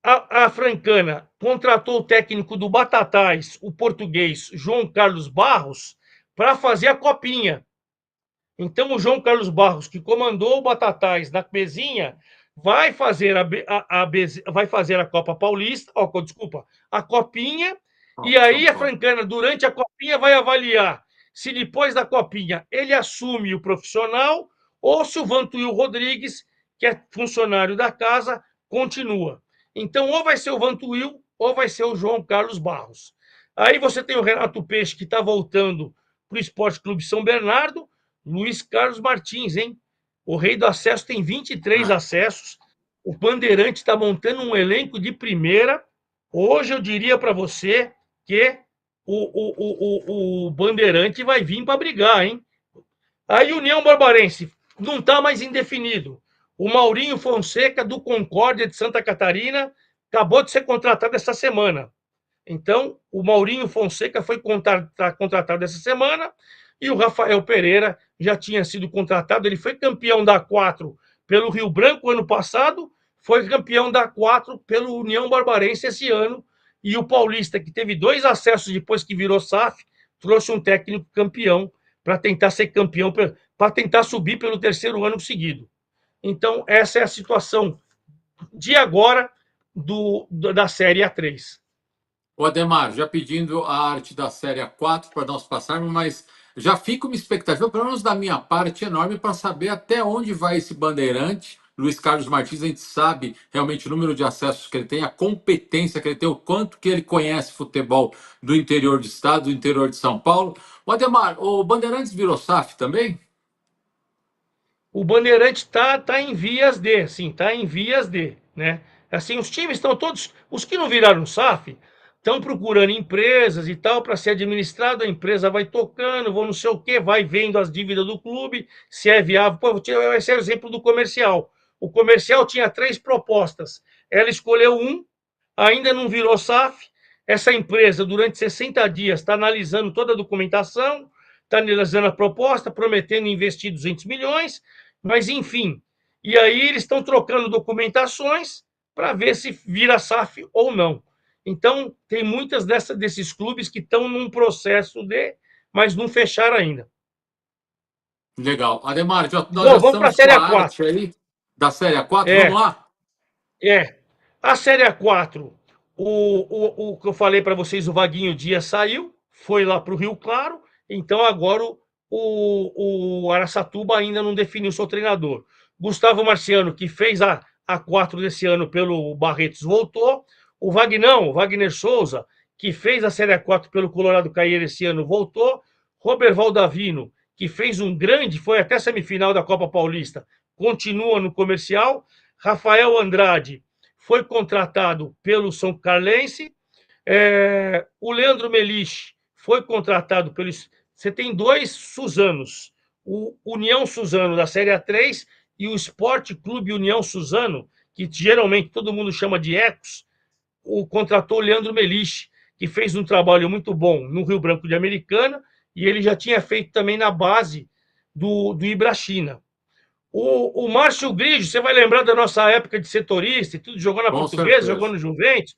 a Francana contratou o técnico do Batatais, o português João Carlos Barros, para fazer a copinha. Então, o João Carlos Barros, que comandou o Batatais na mesinha, vai fazer vai fazer a Copa Paulista, desculpa, a Copinha, e aí a Francana, durante a Copinha, vai avaliar se depois da Copinha ele assume o profissional ou se o Vantuil Rodrigues, que é funcionário da casa, continua. Então, ou vai ser o Vantuil ou vai ser o João Carlos Barros. Aí você tem o Renato Peixe, que está voltando para o Esporte Clube São Bernardo, Luiz Carlos Martins, hein? O rei do acesso tem 23 Ah, acessos. O Bandeirante está montando um elenco de primeira. Hoje eu diria para você que o Bandeirante vai vir para brigar, hein? Aí União Barbarense não está mais indefinido. O Maurinho Fonseca, do Concórdia de Santa Catarina, acabou de ser contratado essa semana. Então, o Maurinho Fonseca foi contratado essa semana e o Rafael Pereira já tinha sido contratado. Ele foi campeão da A4 pelo Rio Branco ano passado, foi campeão da A4 pelo União Barbarense esse ano. E o Paulista, que teve 2 acessos depois que virou SAF, trouxe um técnico campeão para tentar ser campeão, para tentar subir pelo 3º ano seguido. Então, essa é a situação de agora da Série A3. o Ademar, já pedindo a arte da série A4 para nós passarmos, mas já fica uma expectativa, pelo menos da minha parte, enorme para saber até onde vai esse bandeirante. Luiz Carlos Martins, a gente sabe realmente o número de acessos que ele tem, a competência que ele tem, o quanto que ele conhece futebol do interior do estado, do interior de São Paulo. O Ademar, o Bandeirantes virou SAF também? O Bandeirante tá em vias de, sim, tá em vias de, né? Assim, os times estão todos, os que não viraram SAF, estão procurando empresas e tal para ser administrado, a empresa vai tocando, vou não sei o quê, vai vendo as dívidas do clube, se é viável. Pô, esse é o exemplo do Comercial. O Comercial tinha 3 propostas, ela escolheu ainda não virou SAF, essa empresa, durante 60 dias, está analisando toda a documentação, está analisando a proposta, prometendo investir 200 milhões, mas enfim. E aí eles estão trocando documentações para ver se vira SAF ou não. Então, tem muitas desses clubes que estão num processo mas não fecharam ainda. Legal. Ademar, nós já Bom, vamos para a estamos com Série a A4. arte aí da série A4. Vamos É, lá? é. A Série A4, o que eu falei para vocês, o Vaguinho Dias saiu, foi lá para o Rio Claro, então agora o Araçatuba ainda não definiu seu treinador. Gustavo Marciano, que fez a 4 desse ano pelo Barretos, voltou. O Wagner Souza, que fez a Série A4 pelo Colorado Caieiro esse ano, voltou. Robert Valdavino, que fez um grande, foi até semifinal da Copa Paulista, continua no Comercial. Rafael Andrade foi contratado pelo São Carlense. O Leandro Melich foi contratado pelo. Você tem 2 Suzanos, o União Suzano da Série A3 e o Esporte Clube União Suzano, que geralmente todo mundo chama de Ecos, contratou o Leandro Melich, que fez um trabalho muito bom no Rio Branco de Americana, e ele já tinha feito também na base do Ibrachina. O Márcio Grigio, você vai lembrar da nossa época de setorista e tudo, jogou na Com Portuguesa, jogou certeza. no Juventus.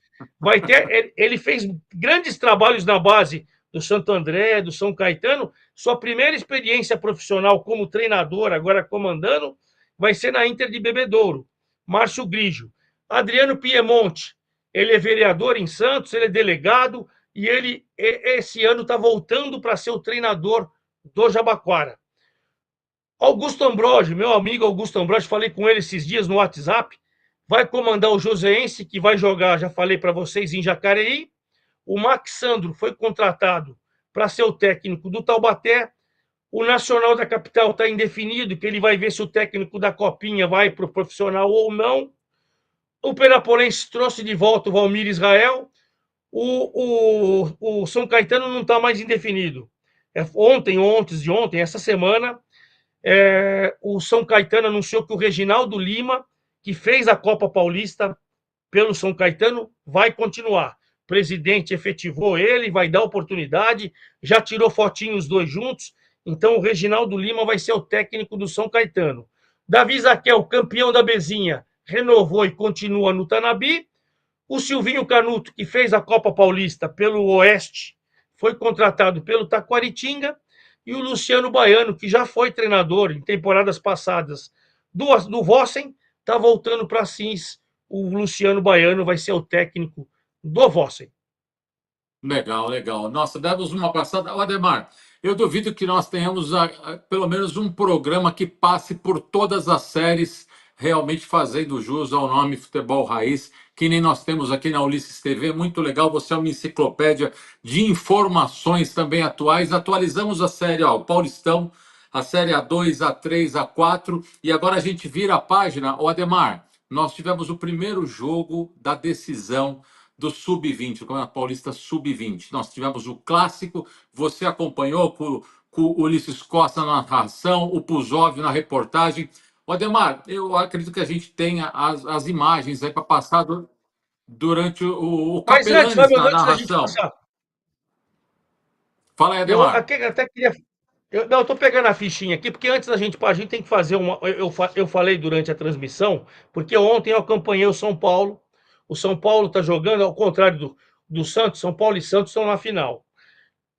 Ele fez grandes trabalhos na base do Santo André, do São Caetano. Sua primeira experiência profissional como treinador, agora comandando, vai ser na Inter de Bebedouro. Márcio Grigio. Adriano Piemonte, ele é vereador em Santos, ele é delegado e ele esse ano está voltando para ser o treinador do Jabaquara. Augusto Ambrosio, meu amigo Augusto Ambrosio, falei com ele esses dias no WhatsApp, vai comandar o Joseense, que vai jogar, já falei para vocês, em Jacareí. O Max Sandro foi contratado para ser o técnico do Taubaté. O Nacional da Capital está indefinido, que ele vai ver se o técnico da Copinha vai para o profissional ou não. O Perapolense trouxe de volta o Valmir Israel. O São Caetano não está mais indefinido. Ontem, essa semana, o São Caetano anunciou que o Reginaldo Lima, que fez a Copa Paulista pelo São Caetano, vai continuar. O presidente efetivou ele, vai dar oportunidade, já tirou fotinho os dois juntos, então o Reginaldo Lima vai ser o técnico do São Caetano. Davi Zaquel, campeão da Bezinha, renovou e continua no Tanabi. O Silvinho Canuto, que fez a Copa Paulista pelo Oeste, foi contratado pelo Taquaritinga. E o Luciano Baiano, que já foi treinador em temporadas passadas do Vossen, está voltando para Sins. O Luciano Baiano vai ser o técnico do Vossen. Legal, legal. Nossa, demos uma passada. Ô, Ademar, eu duvido que nós tenhamos pelo menos um programa que passe por todas as séries, realmente fazendo jus ao nome Futebol Raiz, que nem nós temos aqui na Ulisses TV, muito legal. Você é uma enciclopédia de informações também atuais. Atualizamos a série, ó, o Paulistão, a série A2, A3, A4, e agora a gente vira a página. O Ademar, nós tivemos o primeiro jogo da decisão do Sub-20, o Campeonato Paulista Sub-20. Nós tivemos o clássico, você acompanhou com o Ulisses Costa na narração, o Puzov na reportagem. Ademar, eu acredito que a gente tenha as imagens aí para passar durante o Mas antes, Capelanes Fábio, na antes da gente narração. passar, Fala aí, eu Ademar. até queria. Não, eu tô pegando a fichinha aqui, porque antes da gente, a gente tem que fazer uma. Eu falei durante a transmissão, porque ontem eu acompanhei o São Paulo. O São Paulo tá jogando, ao contrário do Santos, São Paulo e Santos estão na final.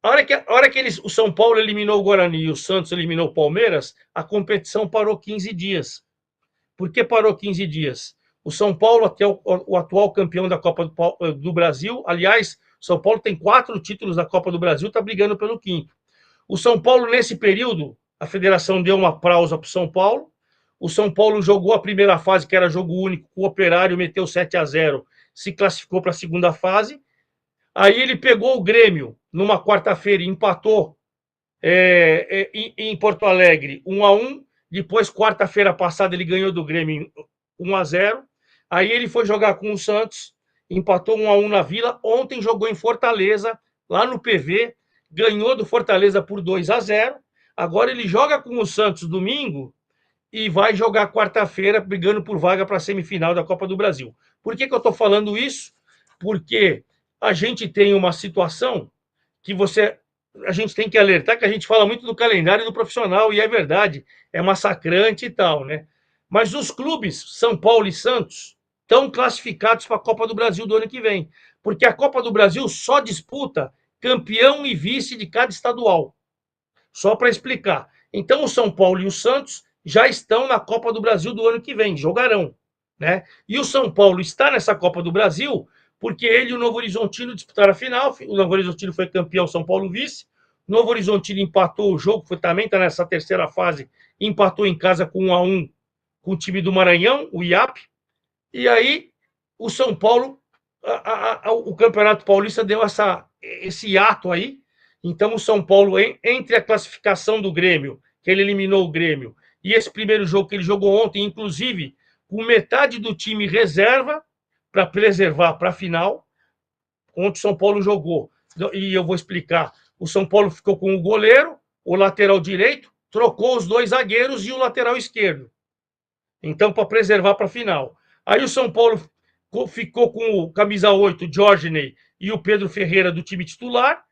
A hora que o São Paulo eliminou o Guarani e o Santos eliminou o Palmeiras, a competição parou 15 dias. Por que parou 15 dias? O São Paulo, que é o atual campeão da Copa do Brasil, aliás, o São Paulo tem 4 títulos da Copa do Brasil, está brigando pelo quinto. O São Paulo, nesse período, a federação deu uma pausa para o São Paulo. O São Paulo jogou a primeira fase, que era jogo único, com o Operário, meteu 7-0, se classificou para a segunda fase. Aí ele pegou o Grêmio numa quarta-feira e empatou em Porto Alegre 1-1. Depois, quarta-feira passada, ele ganhou do Grêmio 1-0. Aí ele foi jogar com o Santos, empatou 1-1 na Vila. Ontem jogou em Fortaleza, lá no PV, ganhou do Fortaleza por 2-0. Agora ele joga com o Santos domingo e vai jogar quarta-feira, brigando por vaga para a semifinal da Copa do Brasil. Por que eu estou falando isso? Porque a gente tem uma situação que a gente tem que alertar, que a gente fala muito do calendário do profissional, e é verdade, é massacrante e tal, né? Mas os clubes, São Paulo e Santos, estão classificados para a Copa do Brasil do ano que vem, porque a Copa do Brasil só disputa campeão e vice de cada estadual. Só para explicar. Então, o São Paulo e o Santos já estão na Copa do Brasil do ano que vem, jogarão, né? E o São Paulo está nessa Copa do Brasil porque ele e o Novo Horizontino disputaram a final. O Novo Horizontino foi campeão, São Paulo vice. O Novo Horizontino empatou o jogo, também está nessa terceira fase, empatou em casa com 1-1 com o time do Maranhão, o IAP. E aí o São Paulo, o Campeonato Paulista deu esse ato aí. Então o São Paulo, entre a classificação do Grêmio, que ele eliminou o Grêmio, e esse primeiro jogo que ele jogou ontem, inclusive com metade do time reserva, para preservar para a final, onde o São Paulo jogou. E eu vou explicar. O São Paulo ficou com o goleiro, o lateral direito, trocou os 2 zagueiros e o lateral esquerdo. Então, para preservar para a final. Aí o São Paulo ficou com o camisa 8, Jorginey, e o Pedro Ferreira do time titular,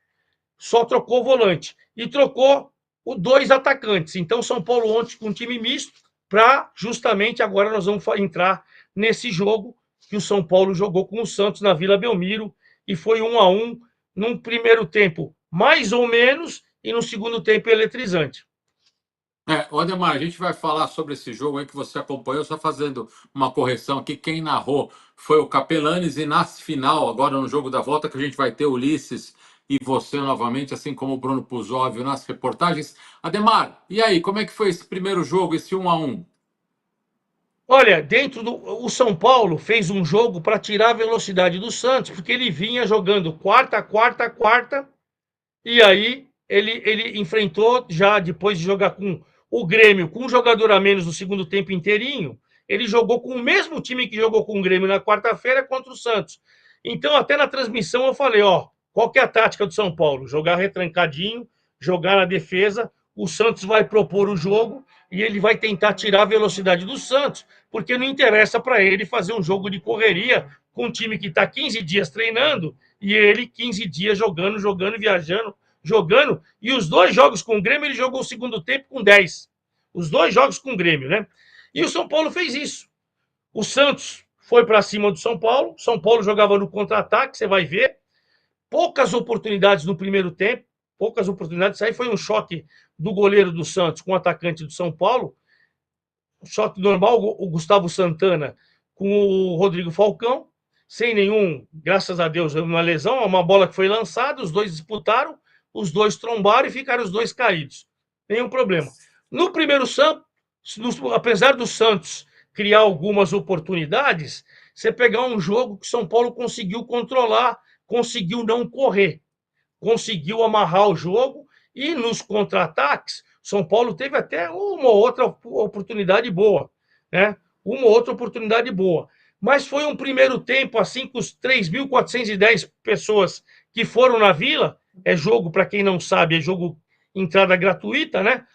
só trocou o volante. E trocou os 2 atacantes. Então, São Paulo ontem com um time misto, para justamente agora nós vamos entrar nesse jogo que o São Paulo jogou com o Santos na Vila Belmiro, e foi 1-1 num primeiro tempo mais ou menos, e no segundo tempo eletrizante. Ademar, a gente vai falar sobre esse jogo aí que você acompanhou, só fazendo uma correção aqui. Quem narrou foi o Capelanes, e na final, agora no jogo da volta, que a gente vai ter Ulisses e você novamente, assim como o Bruno Puzóvio nas reportagens. Ademar, e aí, como é que foi esse primeiro jogo, esse 1-1? Olha, o São Paulo fez um jogo para tirar a velocidade do Santos, porque ele vinha jogando quarta, e aí ele enfrentou, já depois de jogar com o Grêmio, com um jogador a menos no segundo tempo inteirinho, ele jogou com o mesmo time que jogou com o Grêmio na quarta-feira contra o Santos. Então, até na transmissão eu falei, ó, qual que é a tática do São Paulo? Jogar retrancadinho, jogar na defesa, o Santos vai propor o jogo e ele vai tentar tirar a velocidade do Santos, porque não interessa para ele fazer um jogo de correria com um time que está 15 dias treinando e ele 15 dias jogando, viajando, jogando. E os 2 jogos com o Grêmio, ele jogou o segundo tempo com 10. Os 2 jogos com o Grêmio, né? E o São Paulo fez isso. O Santos foi para cima do São Paulo. São Paulo jogava no contra-ataque, você vai ver. Poucas oportunidades no primeiro tempo. Poucas oportunidades. Isso aí foi um choque do goleiro do Santos com o atacante do São Paulo. Um choque normal, o Gustavo Santana com o Rodrigo Falcão. Sem nenhum, graças a Deus, uma lesão. Uma bola que foi lançada, os 2 disputaram, os 2 trombaram e ficaram os 2 caídos. Nenhum problema. No primeiro Santos, apesar do Santos criar algumas oportunidades, você pegar um jogo que o São Paulo conseguiu controlar, conseguiu não correr, conseguiu amarrar o jogo e nos contra-ataques, São Paulo teve até uma outra oportunidade boa, né? Uma outra oportunidade boa. Mas foi um primeiro tempo, assim, com os 3.410 pessoas que foram na Vila, é jogo, para quem não sabe, é jogo entrada gratuita, né?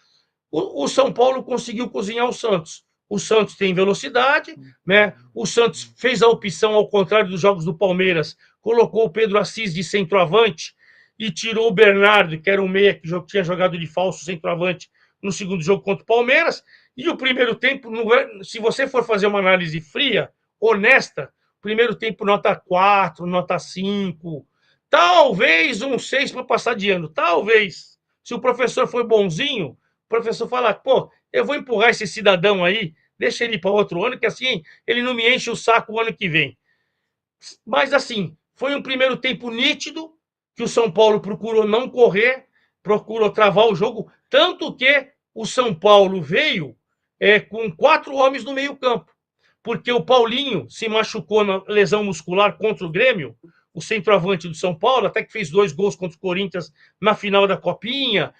O São Paulo conseguiu cozinhar o Santos. O Santos tem velocidade, né? O Santos fez a opção, ao contrário dos jogos do Palmeiras, colocou o Pedro Assis de centroavante e tirou o Bernardo, que era um meia que tinha jogado de falso centroavante no segundo jogo contra o Palmeiras. E o primeiro tempo, se você for fazer uma análise fria, honesta, primeiro tempo nota 4, nota 5, talvez um 6 para passar de ano, talvez. Se o professor foi bonzinho, o professor fala, pô, eu vou empurrar esse cidadão aí, deixa ele para outro ano, que assim ele não me enche o saco o ano que vem. Mas assim, foi um primeiro tempo nítido, que o São Paulo procurou não correr, procurou travar o jogo, tanto que o São Paulo veio com 4 homens no meio campo, porque o Paulinho se machucou na lesão muscular contra o Grêmio, o centroavante do São Paulo, até que fez 2 gols contra o Corinthians na final da Copinha,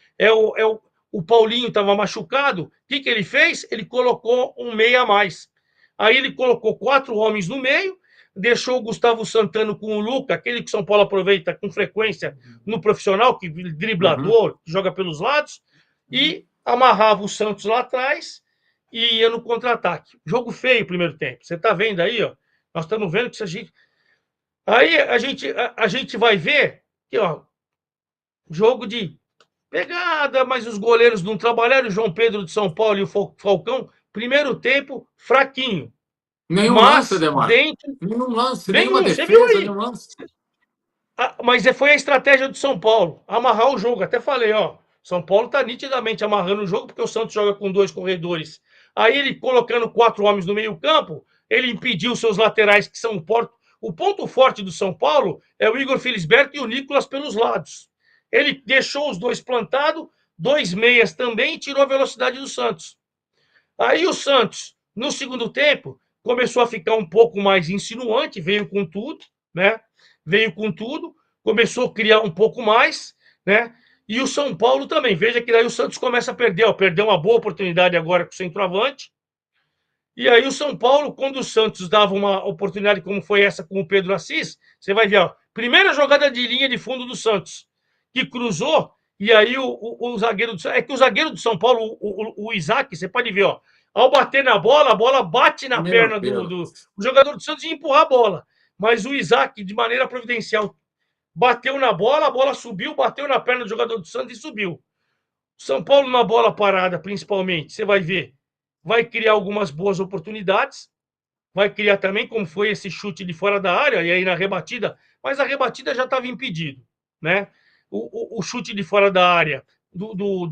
o Paulinho estava machucado, o que ele fez? Ele colocou um meia a mais. Aí ele colocou 4 homens no meio, deixou o Gustavo Santana com o Luca, aquele que o São Paulo aproveita com frequência no profissional, que driblador, que joga pelos lados, e amarrava o Santos lá atrás e ia no contra-ataque. Jogo feio o primeiro tempo. Você está vendo aí, ó? Nós estamos vendo que se a gente. Aí a gente vai ver que, ó, jogo de pegada, mas os goleiros não trabalharam. O João Pedro de São Paulo e o Falcão, primeiro tempo, fraquinho. Nenhum lance, Mas Ademar. dentro. Nenhum lance, nenhuma Nenhum, você viu defesa, aí. nenhum lance. Mas foi a estratégia do São Paulo, amarrar o jogo. Até falei, ó, São Paulo está nitidamente amarrando o jogo, porque o Santos joga com 2 corredores. Aí ele colocando 4 homens no meio campo, ele impediu seus laterais, que são o ponto forte do São Paulo é o Igor Felisberto e o Nicolas pelos lados. Ele deixou os 2 plantados, 2 meias também, e tirou a velocidade do Santos. Aí o Santos, no segundo tempo, começou a ficar um pouco mais insinuante, veio com tudo, né? Veio com tudo, começou a criar um pouco mais, né? E o São Paulo também. Veja que daí o Santos começa a perder, ó, perdeu uma boa oportunidade agora com o centroavante. E aí o São Paulo, quando o Santos dava uma oportunidade como foi essa com o Pedro Assis, você vai ver, ó, primeira jogada de linha de fundo do Santos, que cruzou, e aí o zagueiro do é que o zagueiro do São Paulo, o Isaac, você pode ver, ó, ao bater na bola, a bola bate na Meu perna do Deus. jogador do Santos e empurrar a bola. Mas o Isaac, de maneira providencial, bateu na bola, a bola subiu, bateu na perna do jogador do Santos e subiu. São Paulo na bola parada, principalmente, você vai ver, vai criar algumas boas oportunidades, vai criar também, como foi esse chute de fora da área, e aí na rebatida, mas a rebatida já estava impedido, né? O chute de fora da área do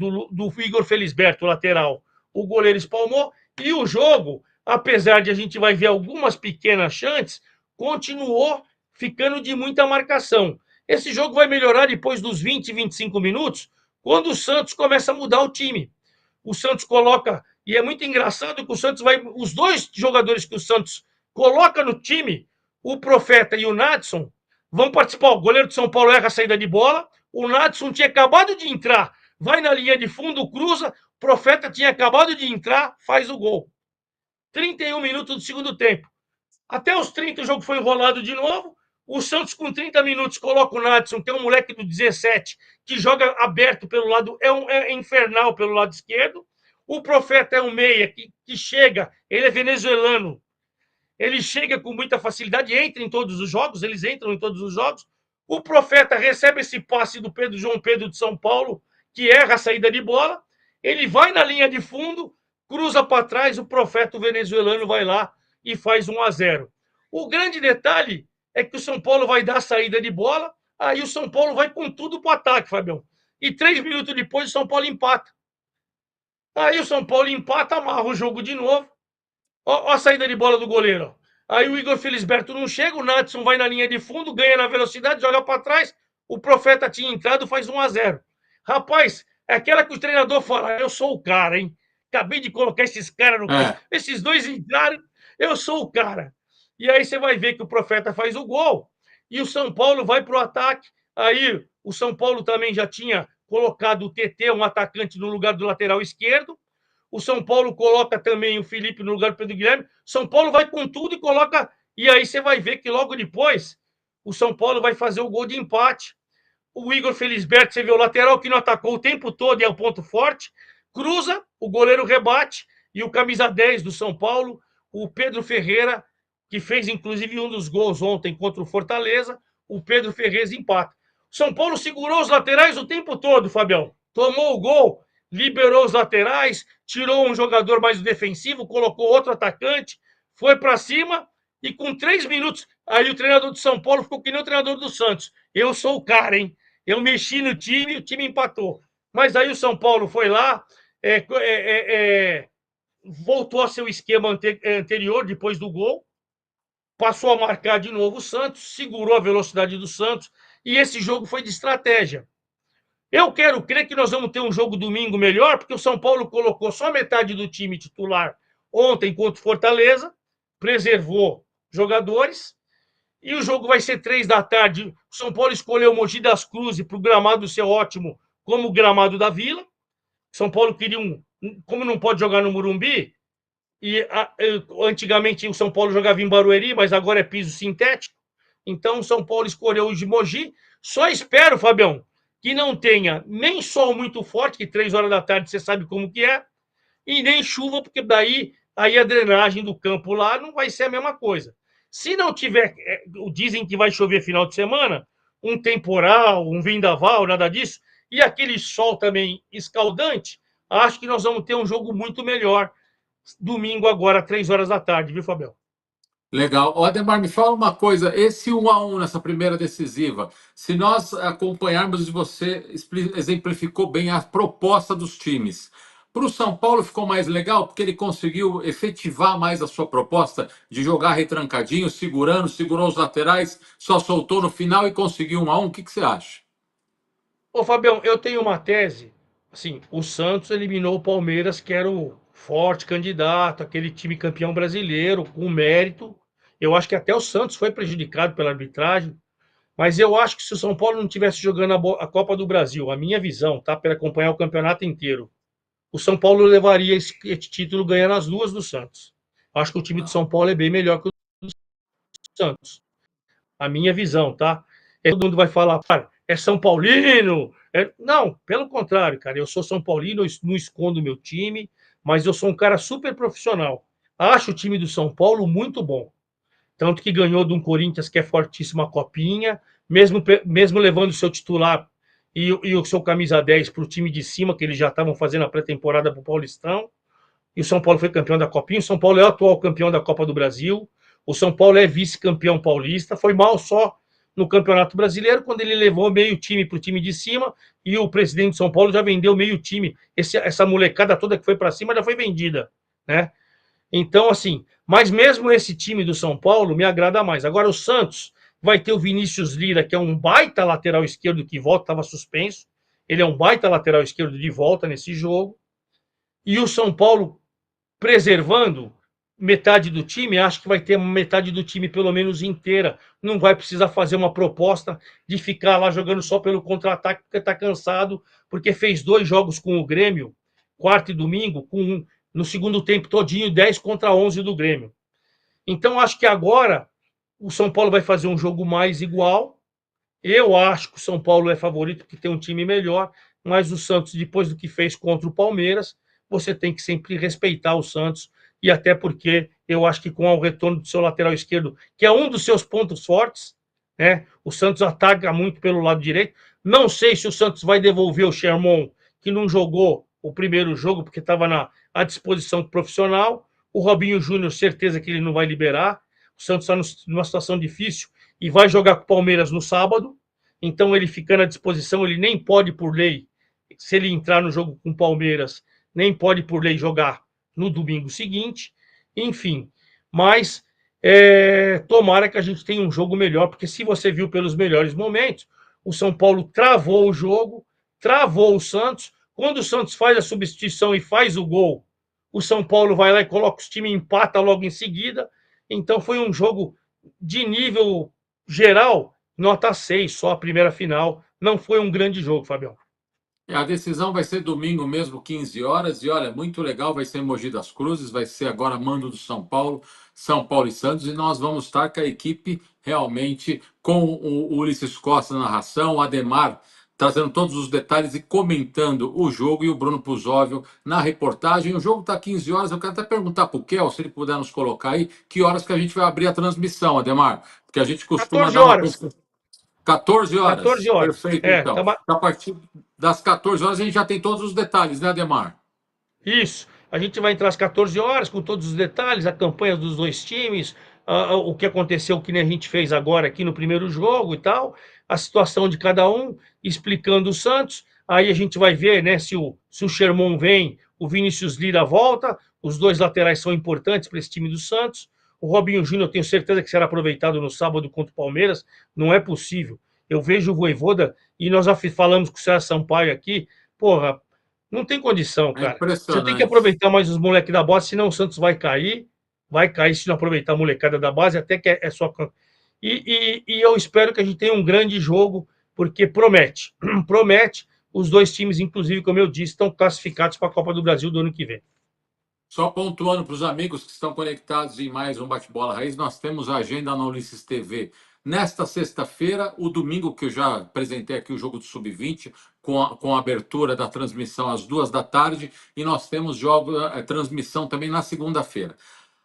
Igor Felisberto, lateral, o goleiro espalmou, e o jogo, apesar de a gente vai ver algumas pequenas chances, continuou ficando de muita marcação. Esse jogo vai melhorar depois dos 20, 25 minutos, quando o Santos começa a mudar o time. O Santos coloca, e é muito engraçado que o Santos vai, os 2 jogadores que o Santos coloca no time, o Profeta e o Nadson, vão participar. O goleiro de São Paulo erra a saída de bola, o Nadson tinha acabado de entrar, vai na linha de fundo, cruza, o Profeta tinha acabado de entrar, faz o gol. 31 minutos do segundo tempo. Até os 30 o jogo foi enrolado de novo. O Santos, com 30 minutos, coloca o Nadson, que é um moleque do 17, que joga aberto pelo lado, é infernal pelo lado esquerdo. O Profeta é um meia que chega, ele é venezuelano, ele chega com muita facilidade, entra em todos os jogos, eles entram em todos os jogos. O Profeta recebe esse passe do João Pedro de São Paulo, que erra a saída de bola, ele vai na linha de fundo, cruza para trás, o Profeta venezuelano vai lá e faz 1-0. O grande detalhe é que o São Paulo vai dar a saída de bola, aí o São Paulo vai com tudo para o ataque, Fabião. E 3 minutos depois o São Paulo empata. Aí o São Paulo empata, amarra o jogo de novo. Ó a saída de bola do goleiro. Aí o Igor Felisberto não chega, o Nadson vai na linha de fundo, ganha na velocidade, joga para trás. O Profeta tinha entrado, faz 1-0. Rapaz, é aquela que o treinador fala: eu sou o cara, hein? Acabei de colocar esses caras no campo. É. Esses 2 entraram, eu sou o cara. E aí você vai ver que o Profeta faz o gol e o São Paulo vai para o ataque. Aí o São Paulo também já tinha colocado o TT, um atacante, no lugar do lateral esquerdo. O São Paulo coloca também o Felipe no lugar do Pedro Guilherme. São Paulo vai com tudo e coloca. E aí você vai ver que logo depois o São Paulo vai fazer o gol de empate. O Igor Felisberto, você vê o lateral que não atacou o tempo todo e é o ponto forte, cruza, o goleiro rebate e o camisa 10 do São Paulo, o Pedro Ferreira, que fez inclusive um dos gols ontem contra o Fortaleza, o Pedro Ferreira empata. São Paulo segurou os laterais o tempo todo, Fabião. Tomou o gol, liberou os laterais, tirou um jogador mais defensivo, colocou outro atacante, foi para cima e com 3 minutos, aí o treinador do São Paulo ficou que nem o treinador do Santos. Eu sou o cara, hein? Eu mexi no time, o time empatou. Mas aí o São Paulo foi lá, voltou a seu esquema anterior, depois do gol, passou a marcar de novo o Santos, segurou a velocidade do Santos, e esse jogo foi de estratégia. Eu quero crer que nós vamos ter um jogo domingo melhor, porque o São Paulo colocou só metade do time titular ontem contra o Fortaleza, preservou jogadores, e o jogo vai ser 3 da tarde. O São Paulo escolheu o Mogi das Cruzes para o gramado ser ótimo, como o gramado da Vila. São Paulo queria como não pode jogar no Morumbi, antigamente o São Paulo jogava em Barueri, mas agora é piso sintético. Então o São Paulo escolheu o de Mogi. Só espero, Fabião, que não tenha nem sol muito forte, que 3 horas da tarde você sabe como que é, e nem chuva, porque daí aí a drenagem do campo lá não vai ser a mesma coisa. Se não tiver, dizem que vai chover final de semana, um temporal, um vendaval, nada disso, e aquele sol também escaldante, acho que nós vamos ter um jogo muito melhor domingo agora, 3 horas da tarde, viu, Fabião? Legal. Ô, Ademar, me fala uma coisa. Esse 1-1 nessa primeira decisiva, se nós acompanharmos, você exemplificou bem a proposta dos times. Para o São Paulo ficou mais legal porque ele conseguiu efetivar mais a sua proposta de jogar retrancadinho, segurando, segurou os laterais, só soltou no final e conseguiu 1-1. O que você acha? Ô, Fabião, eu tenho uma tese. Assim, o Santos eliminou o Palmeiras, que era o forte candidato, aquele time campeão brasileiro, com mérito. Eu acho que até o Santos foi prejudicado pela arbitragem. Mas eu acho que se o São Paulo não tivesse jogando a Copa do Brasil, a minha visão, tá? Para acompanhar o campeonato inteiro, o São Paulo levaria esse título ganhando as duas do Santos. Acho que o time de São Paulo é bem melhor que o do Santos. A minha visão, tá? Todo mundo vai falar, cara, é São Paulino. Não, pelo contrário, cara. Eu sou São Paulino, eu não escondo meu time, mas eu sou um cara super profissional. Acho o time do São Paulo muito bom. Tanto que ganhou de um Corinthians que é fortíssimo a copinha, mesmo levando o seu titular e o seu camisa 10 para o time de cima, que eles já estavam fazendo a pré-temporada para o Paulistão. E o São Paulo foi campeão da Copinha. O São Paulo é o atual campeão da Copa do Brasil. O São Paulo é vice-campeão paulista. Foi mal só no Campeonato Brasileiro, quando ele levou meio time para o time de cima e o presidente de São Paulo já vendeu meio time. Essa molecada toda que foi para cima já foi vendida, né? Então, assim, mas mesmo esse time do São Paulo me agrada mais. Agora, o Santos vai ter o Vinícius Lira, que é um baita lateral esquerdo que volta, estava suspenso. Ele é um baita lateral esquerdo de volta nesse jogo. E o São Paulo preservando metade do time, acho que vai ter metade do time pelo menos inteira. Não vai precisar fazer uma proposta de ficar lá jogando só pelo contra-ataque, porque está cansado, porque fez 2 jogos com o Grêmio, quarta e domingo, no segundo tempo todinho, 10-11 do Grêmio. Então, acho que agora o São Paulo vai fazer um jogo mais igual. Eu acho que o São Paulo é favorito porque tem um time melhor, mas o Santos, depois do que fez contra o Palmeiras, você tem que sempre respeitar o Santos, e até porque eu acho que com o retorno do seu lateral esquerdo, que é um dos seus pontos fortes, né? O Santos ataca muito pelo lado direito. Não sei se o Santos vai devolver o Sherman, que não jogou o primeiro jogo porque estava à disposição profissional. O Robinho Júnior, certeza que ele não vai liberar. O Santos está numa situação difícil e vai jogar com o Palmeiras no sábado. Então, ele ficando à disposição, ele nem pode, por lei, se ele entrar no jogo com o Palmeiras, nem pode, por lei, jogar no domingo seguinte. Enfim, mas tomara que a gente tenha um jogo melhor, porque se você viu pelos melhores momentos, o São Paulo travou o jogo, travou o Santos. Quando o Santos faz a substituição e faz o gol, o São Paulo vai lá e coloca os times, empata logo em seguida. Então foi um jogo de nível geral, nota 6, só a primeira final. Não foi um grande jogo, Fabião. A decisão vai ser domingo mesmo, 15 horas. E olha, muito legal, vai ser em Mogi das Cruzes, vai ser agora mando do São Paulo e Santos. E nós vamos estar com a equipe realmente com o Ulisses Costa na narração, o Ademar trazendo todos os detalhes e comentando o jogo e o Bruno Puzóvio na reportagem. O jogo está 15 horas. Eu quero até perguntar para o Kel, se ele puder nos colocar aí, que horas que a gente vai abrir a transmissão, Ademar? Porque a gente costuma 14 dar uma. horas. 14 14 horas. horas. Perfeito, É, então. A partir das 14 horas a gente já tem todos os detalhes, né, Ademar? isso. A gente vai entrar às 14 horas com todos os detalhes, a campanha dos dois times, o que aconteceu, que nem a gente fez agora aqui no primeiro jogo e tal, a situação de cada um, explicando o Santos. Aí a gente vai ver, né, se o Sherman vem, o Vinícius Lira volta, os dois laterais são importantes para esse time do Santos. O Robinho Júnior, eu tenho certeza que será aproveitado no sábado contra o Palmeiras. Não é possível. Eu vejo o Vojvoda, e nós já falamos com o César Sampaio aqui, porra, não tem condição, É cara. Você tem que impressionante. aproveitar mais os moleques da base, senão o Santos vai cair se não aproveitar a molecada da base, até que é só. E eu espero que a gente tenha um grande jogo, porque promete. Promete. Os dois times, inclusive, como eu disse, estão classificados para a Copa do Brasil do ano que vem. Só pontuando para os amigos que estão conectados em mais um Bate-Bola Raiz, nós temos a agenda na Ulisses TV. Nesta sexta-feira, o domingo, que eu já apresentei aqui o jogo do Sub-20, com a abertura da transmissão às 2 da tarde, e nós temos transmissão também na segunda-feira.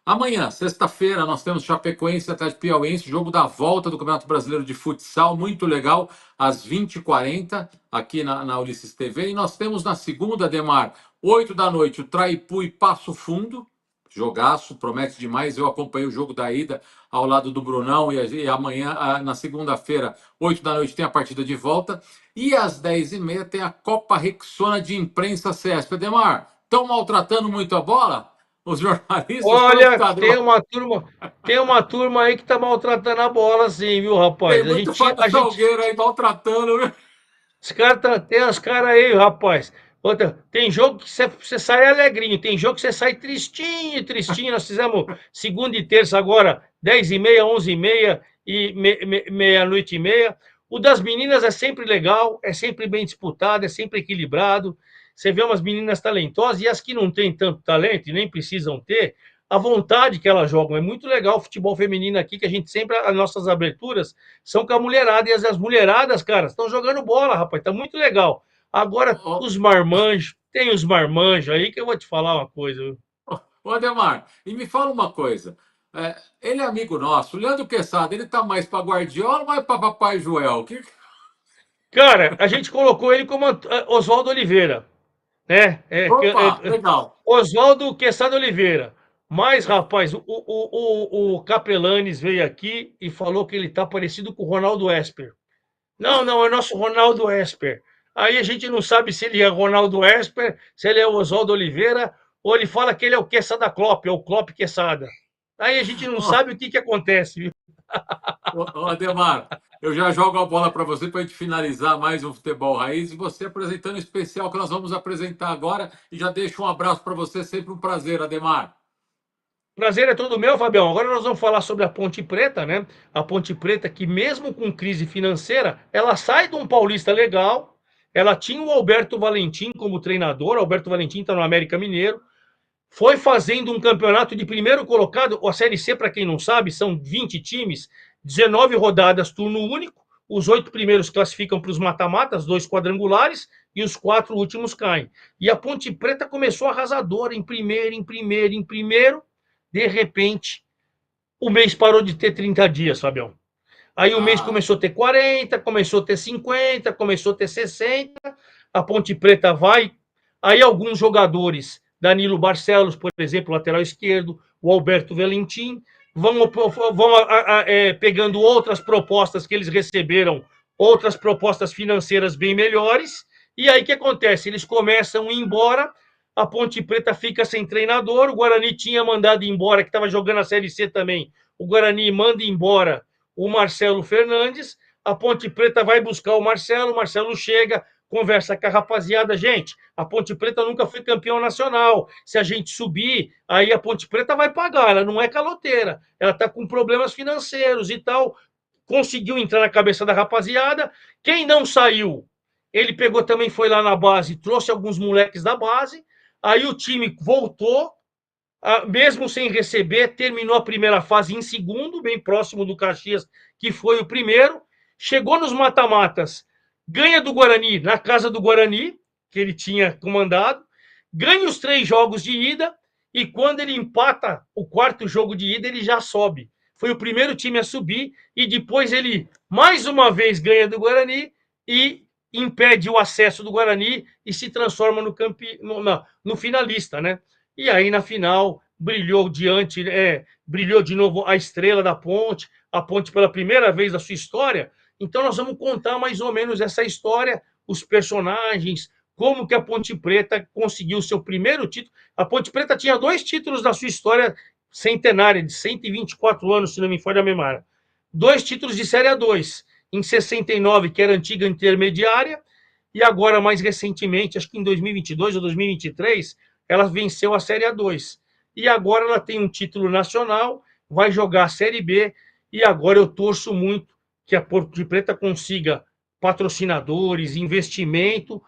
Amanhã, sexta-feira, nós temos Chapecoense e Atlético Piauiense, jogo da volta do Campeonato Brasileiro de Futsal, muito legal, às 20h40, aqui na Ulisses TV. E nós temos na segunda, Demar, 8 da noite, o Traipu e Passo Fundo. Jogaço, promete demais. Eu acompanhei o jogo da ida ao lado do Brunão e amanhã, na segunda-feira, 8 da noite, tem a partida de volta. E às 10h30 tem a Copa Rexona de Imprensa CESP. Demar, estão maltratando muito a bola? Os jornalistas foram Olha, ficar. tem uma turma aí que tá maltratando a bola, assim, viu, rapaz? Tem A muito gente, fã do a gente, Salgueiro aí maltratando, viu? os caras tem os caras aí, rapaz. Outra, tem jogo que você sai alegrinho, tem jogo que você sai tristinho, tristinho. Nós fizemos segunda e terça agora, 10h30, 11h30 e meia-noite e meia. O das meninas é sempre legal, é sempre bem disputado, é sempre equilibrado. Você vê umas meninas talentosas e as que não têm tanto talento e nem precisam ter, a vontade que elas jogam. É muito legal o futebol feminino aqui, que a gente sempre, as nossas aberturas são com a mulherada, e as mulheradas, cara, estão jogando bola, rapaz, tá muito legal. Agora, Ô, os marmanjos, tem os marmanjos aí que eu vou te falar uma coisa, viu? ô, Ademar, e me fala uma coisa. Ele é amigo nosso, o Leandro Quesada, ele tá mais para Guardiola ou mais para Papai Joel? Cara, a gente colocou ele como Oswaldo Oliveira, né? Opa, legal. Oswaldo Quesada Oliveira. Mas, rapaz, o Capelanes veio aqui e falou que ele tá parecido com o Ronaldo Esper. Não, não, é nosso Ronaldo Esper. Aí a gente não sabe se ele é Ronaldo Esper, se ele é o Oswaldo Oliveira, ou ele fala que ele é o Quesada Klopp, é o Klopp Quesada. Aí a gente não Ô, sabe o que acontece, viu? ô, Ademar, eu já jogo a bola para você para a gente finalizar mais um Futebol Raiz e você apresentando o especial que nós vamos apresentar agora. E já deixo um abraço para você, sempre um prazer, Ademar. Prazer é todo meu, Fabião. Agora nós vamos falar sobre a Ponte Preta, né? A Ponte Preta que mesmo com crise financeira, ela sai de um paulista legal. Ela tinha o Alberto Valentim como treinador. O Alberto Valentim está no América Mineiro. Foi fazendo um campeonato de primeiro colocado. A Série C, para quem não sabe, são 20 times, 19 rodadas, turno único. Os 8 primeiros classificam para os mata-matas, 2 quadrangulares, e os 4 últimos caem. E a Ponte Preta começou arrasadora, em primeiro, em primeiro, em primeiro. De repente, o mês parou de ter 30 dias, Fabião. Aí o mês Ah, começou a ter 40, começou a ter 50, começou a ter 60. A Ponte Preta vai. Aí alguns jogadores, Danilo Barcelos, por exemplo, lateral esquerdo, o Alberto Valentim, vão pegando outras propostas que eles receberam, outras propostas financeiras bem melhores. E aí o que acontece? Eles começam a ir embora, a Ponte Preta fica sem treinador, o Guarani tinha mandado embora, que estava jogando a Série C também, o Guarani manda embora o Marcelo Fernandes, a Ponte Preta vai buscar o Marcelo chega, conversa com a rapaziada, gente, a Ponte Preta nunca foi campeão nacional, se a gente subir, aí a Ponte Preta vai pagar, ela não é caloteira, ela está com problemas financeiros e tal, conseguiu entrar na cabeça da rapaziada, quem não saiu, ele pegou também, foi lá na base, trouxe alguns moleques da base, aí o time voltou, mesmo sem receber, terminou a primeira fase em segundo, bem próximo do Caxias, que foi o primeiro, chegou nos mata-matas, ganha do Guarani, na casa do Guarani, que ele tinha comandado, ganha os 3 jogos de ida, e quando ele empata o 4º jogo de ida, ele já sobe. Foi o primeiro time a subir, e depois ele, mais uma vez, ganha do Guarani, e impede o acesso do Guarani, e se transforma no finalista, né? E aí, na final, brilhou brilhou de novo a estrela da Ponte, a Ponte pela primeira vez da sua história. Então, nós vamos contar mais ou menos essa história, os personagens, como que a Ponte Preta conseguiu o seu primeiro título. A Ponte Preta tinha 2 títulos na sua história centenária, de 124 anos, se não me falha a memória. 2 títulos de Série A2, em 69, que era a antiga intermediária, e agora, mais recentemente, acho que em 2022 ou 2023, ela venceu a Série A2. E agora ela tem um título nacional, vai jogar a Série B, e agora eu torço muito que a Ponte Preta consiga patrocinadores, investimento,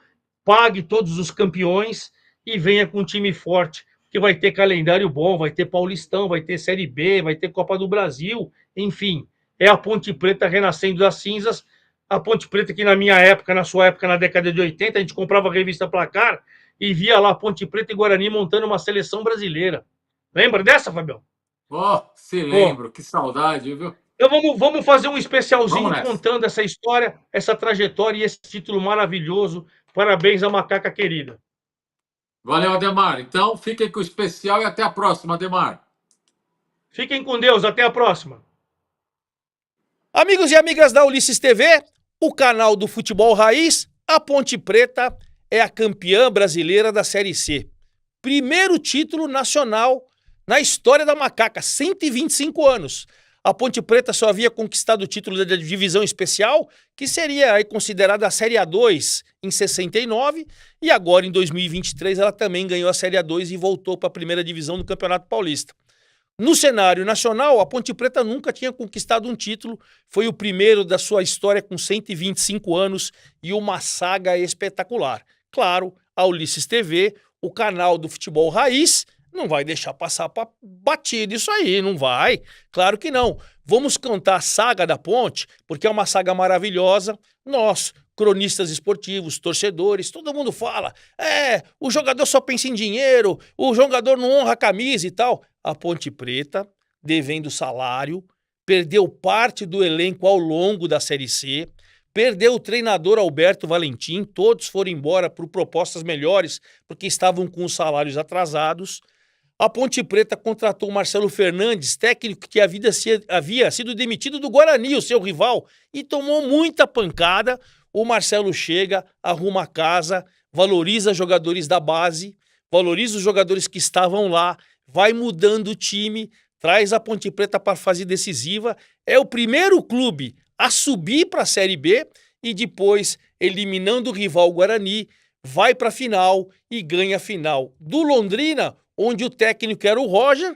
pague todos os campeões e venha com um time forte, que vai ter calendário bom, vai ter Paulistão, vai ter Série B, vai ter Copa do Brasil, enfim. É a Ponte Preta renascendo das cinzas, a Ponte Preta que na minha época, na sua época, na década de 80, a gente comprava a revista Placar e via lá Ponte Preta e Guarani montando uma seleção brasileira. Lembra dessa, Fabião? Se lembro, que saudade, viu? Então vamos fazer um especialzinho Vamos nessa. contando essa história, essa trajetória e esse título maravilhoso. Parabéns à macaca querida. Valeu, Ademar. Então, fiquem com o especial e até a próxima, Ademar. Fiquem com Deus, até a próxima. Amigos e amigas da Ulisses TV, o canal do futebol raiz, a Ponte Preta é a campeã brasileira da Série C. Primeiro título nacional na história da macaca, 125 anos. A Ponte Preta só havia conquistado o título da divisão especial, que seria aí considerada a Série A2 em 69, e agora em 2023 ela também ganhou a Série A2 e voltou para a primeira divisão do Campeonato Paulista. No cenário nacional, a Ponte Preta nunca tinha conquistado um título, foi o primeiro da sua história com 125 anos e uma saga espetacular. Claro, a Ulisses TV, o canal do futebol raiz, não vai deixar passar batido isso aí, não vai. Claro que não. Vamos contar a saga da Ponte, porque é uma saga maravilhosa. Nós, cronistas esportivos, torcedores, todo mundo fala, o jogador só pensa em dinheiro, o jogador não honra a camisa e tal. A Ponte Preta, devendo salário, perdeu parte do elenco ao longo da Série C, perdeu o treinador Alberto Valentim, todos foram embora por propostas melhores, porque estavam com os salários atrasados. A Ponte Preta contratou o Marcelo Fernandes, técnico que havia sido demitido do Guarani, o seu rival, e tomou muita pancada. O Marcelo chega, arruma a casa, valoriza jogadores da base, valoriza os jogadores que estavam lá, vai mudando o time, traz a Ponte Preta para a fase decisiva. É o primeiro clube a subir para a Série B e depois, eliminando o rival Guarani, vai para a final e ganha a final do Londrina, onde o técnico era o Roger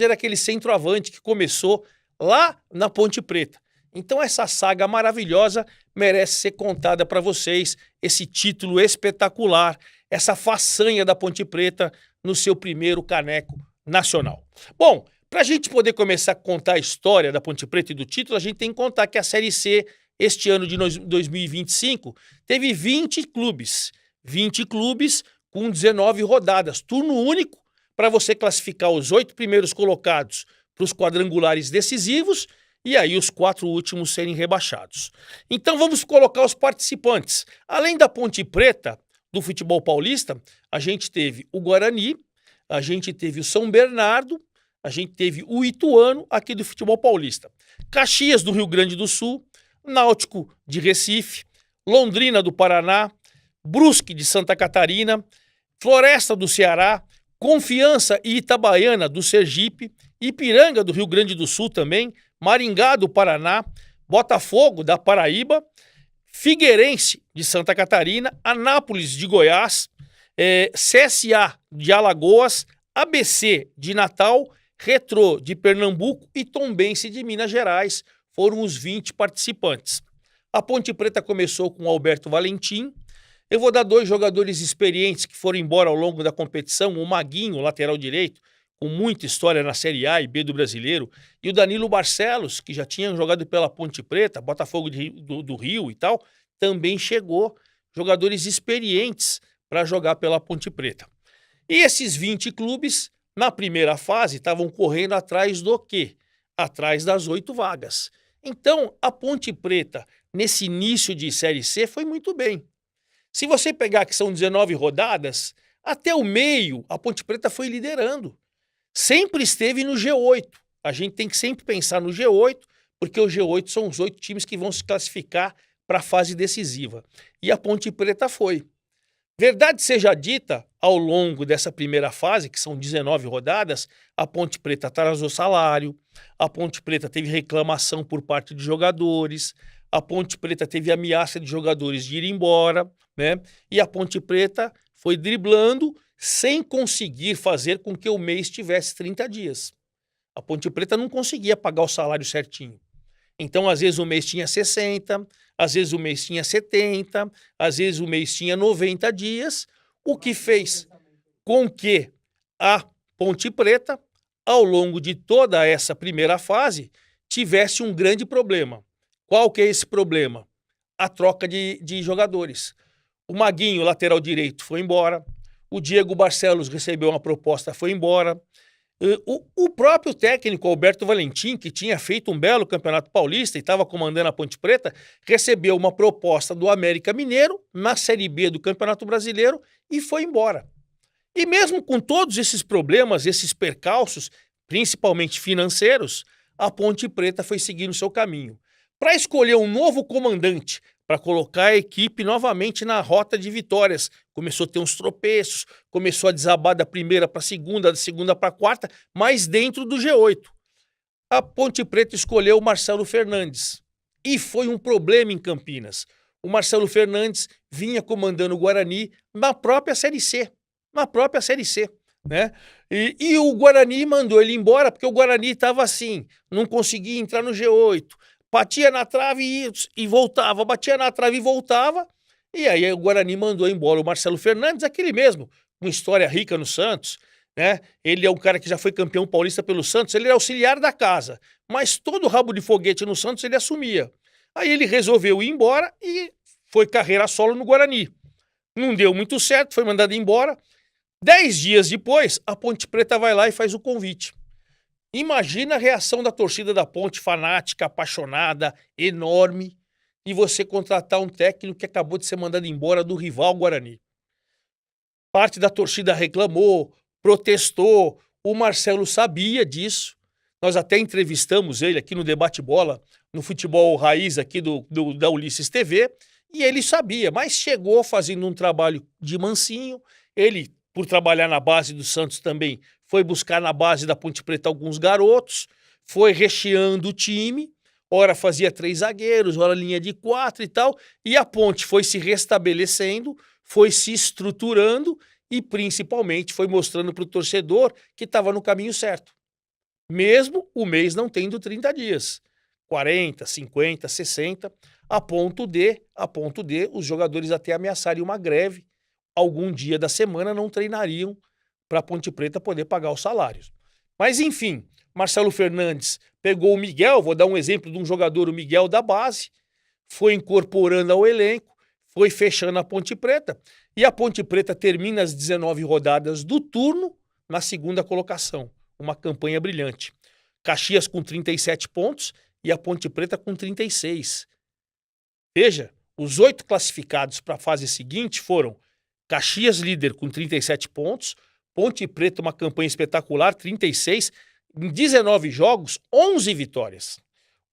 era aquele centroavante que começou lá na Ponte Preta. Então essa saga maravilhosa merece ser contada para vocês, esse título espetacular, essa façanha da Ponte Preta no seu primeiro caneco nacional. Bom, para a gente poder começar a contar a história da Ponte Preta e do título, a gente tem que contar que a Série C, este ano de 2025, teve 20 clubes com 19 rodadas, turno único para você classificar os 8 primeiros colocados para os quadrangulares decisivos e aí os 4 últimos serem rebaixados. Então vamos colocar os participantes. Além da Ponte Preta, do futebol paulista, a gente teve o Guarani, a gente teve o São Bernardo, a gente teve o Ituano aqui do futebol paulista. Caxias do Rio Grande do Sul, Náutico de Recife, Londrina do Paraná, Brusque de Santa Catarina, Floresta do Ceará, Confiança e Itabaiana do Sergipe, Ipiranga do Rio Grande do Sul também, Maringá do Paraná, Botafogo da Paraíba, Figueirense de Santa Catarina, Anápolis de Goiás, CSA de Alagoas, ABC de Natal, Retrô de Pernambuco e Tombense de Minas Gerais. Foram os 20 participantes. A Ponte Preta começou com o Alberto Valentim. Eu vou dar 2 jogadores experientes que foram embora ao longo da competição, o Maguinho, lateral direito, com muita história na Série A e B do Brasileiro, e o Danilo Barcelos, que já tinha jogado pela Ponte Preta, Botafogo do Rio e tal, também chegou, jogadores experientes para jogar pela Ponte Preta. E esses 20 clubes, na primeira fase, estavam correndo atrás do quê? Atrás das 8 vagas. Então, a Ponte Preta, nesse início de Série C, foi muito bem. Se você pegar que são 19 rodadas, até o meio, a Ponte Preta foi liderando. Sempre esteve no G8. A gente tem que sempre pensar no G8, porque o G8 são os 8 times que vão se classificar para a fase decisiva. E a Ponte Preta foi. Verdade seja dita, ao longo dessa primeira fase, que são 19 rodadas, a Ponte Preta atrasou salário, a Ponte Preta teve reclamação por parte de jogadores, a Ponte Preta teve ameaça de jogadores de ir embora, né? E a Ponte Preta foi driblando sem conseguir fazer com que o mês tivesse 30 dias. A Ponte Preta não conseguia pagar o salário certinho. Então, às vezes o mês tinha 60, às vezes o mês tinha 70, às vezes o mês tinha 90 dias, o que fez com que a Ponte Preta, ao longo de toda essa primeira fase, tivesse um grande problema. Qual que é esse problema? A troca de jogadores. O Maguinho, lateral direito, foi embora. O Diego Barcelos recebeu uma proposta, foi embora. O próprio técnico Alberto Valentim, que tinha feito um belo campeonato paulista e estava comandando a Ponte Preta, recebeu uma proposta do América Mineiro na Série B do Campeonato Brasileiro e foi embora. E mesmo com todos esses problemas, esses percalços, principalmente financeiros, a Ponte Preta foi seguindo seu caminho. Para escolher um novo comandante, para colocar a equipe novamente na rota de vitórias. Começou a ter uns tropeços, começou a desabar da primeira para a segunda, da segunda para a quarta, mas dentro do G8. A Ponte Preta escolheu o Marcelo Fernandes. E foi um problema em Campinas. O Marcelo Fernandes vinha comandando o Guarani na própria Série C. Né? E o Guarani mandou ele embora porque o Guarani estava assim, não conseguia entrar no G8. Batia na trave e voltava, batia na trave e voltava, e aí o Guarani mandou embora o Marcelo Fernandes, aquele mesmo, com história rica no Santos, né? Ele é um cara que já foi campeão paulista pelo Santos, ele é auxiliar da casa, mas todo rabo de foguete no Santos ele assumia. Aí ele resolveu ir embora e foi carreira solo no Guarani. Não deu muito certo, foi mandado embora. 10 dias depois, a Ponte Preta vai lá e faz o convite. Imagina a reação da torcida da Ponte, fanática, apaixonada, enorme, e você contratar um técnico que acabou de ser mandado embora do rival Guarani. Parte da torcida reclamou, protestou, o Marcelo sabia disso. Nós até entrevistamos ele aqui no Debate Bola, no Futebol Raiz aqui da Ulisses TV, e ele sabia, mas chegou fazendo um trabalho de mansinho. Ele, por trabalhar na base do Santos também, foi buscar na base da Ponte Preta alguns garotos, foi recheando o time, ora fazia 3 zagueiros, ora linha de 4 e tal, e a Ponte foi se restabelecendo, foi se estruturando e principalmente foi mostrando para o torcedor que estava no caminho certo. Mesmo o mês não tendo 30 dias, 40, 50, 60, a ponto de os jogadores até ameaçarem uma greve. Algum dia da semana não treinariam para a Ponte Preta poder pagar os salários. Mas enfim, Marcelo Fernandes pegou o Miguel, vou dar um exemplo de um jogador, o Miguel da base, foi incorporando ao elenco, foi fechando a Ponte Preta, e a Ponte Preta termina as 19 rodadas do turno na segunda colocação. Uma campanha brilhante. Caxias com 37 pontos e a Ponte Preta com 36. Veja, os 8 classificados para a fase seguinte foram Caxias líder com 37 pontos, Ponte Preta uma campanha espetacular, 36, em 19 jogos, 11 vitórias.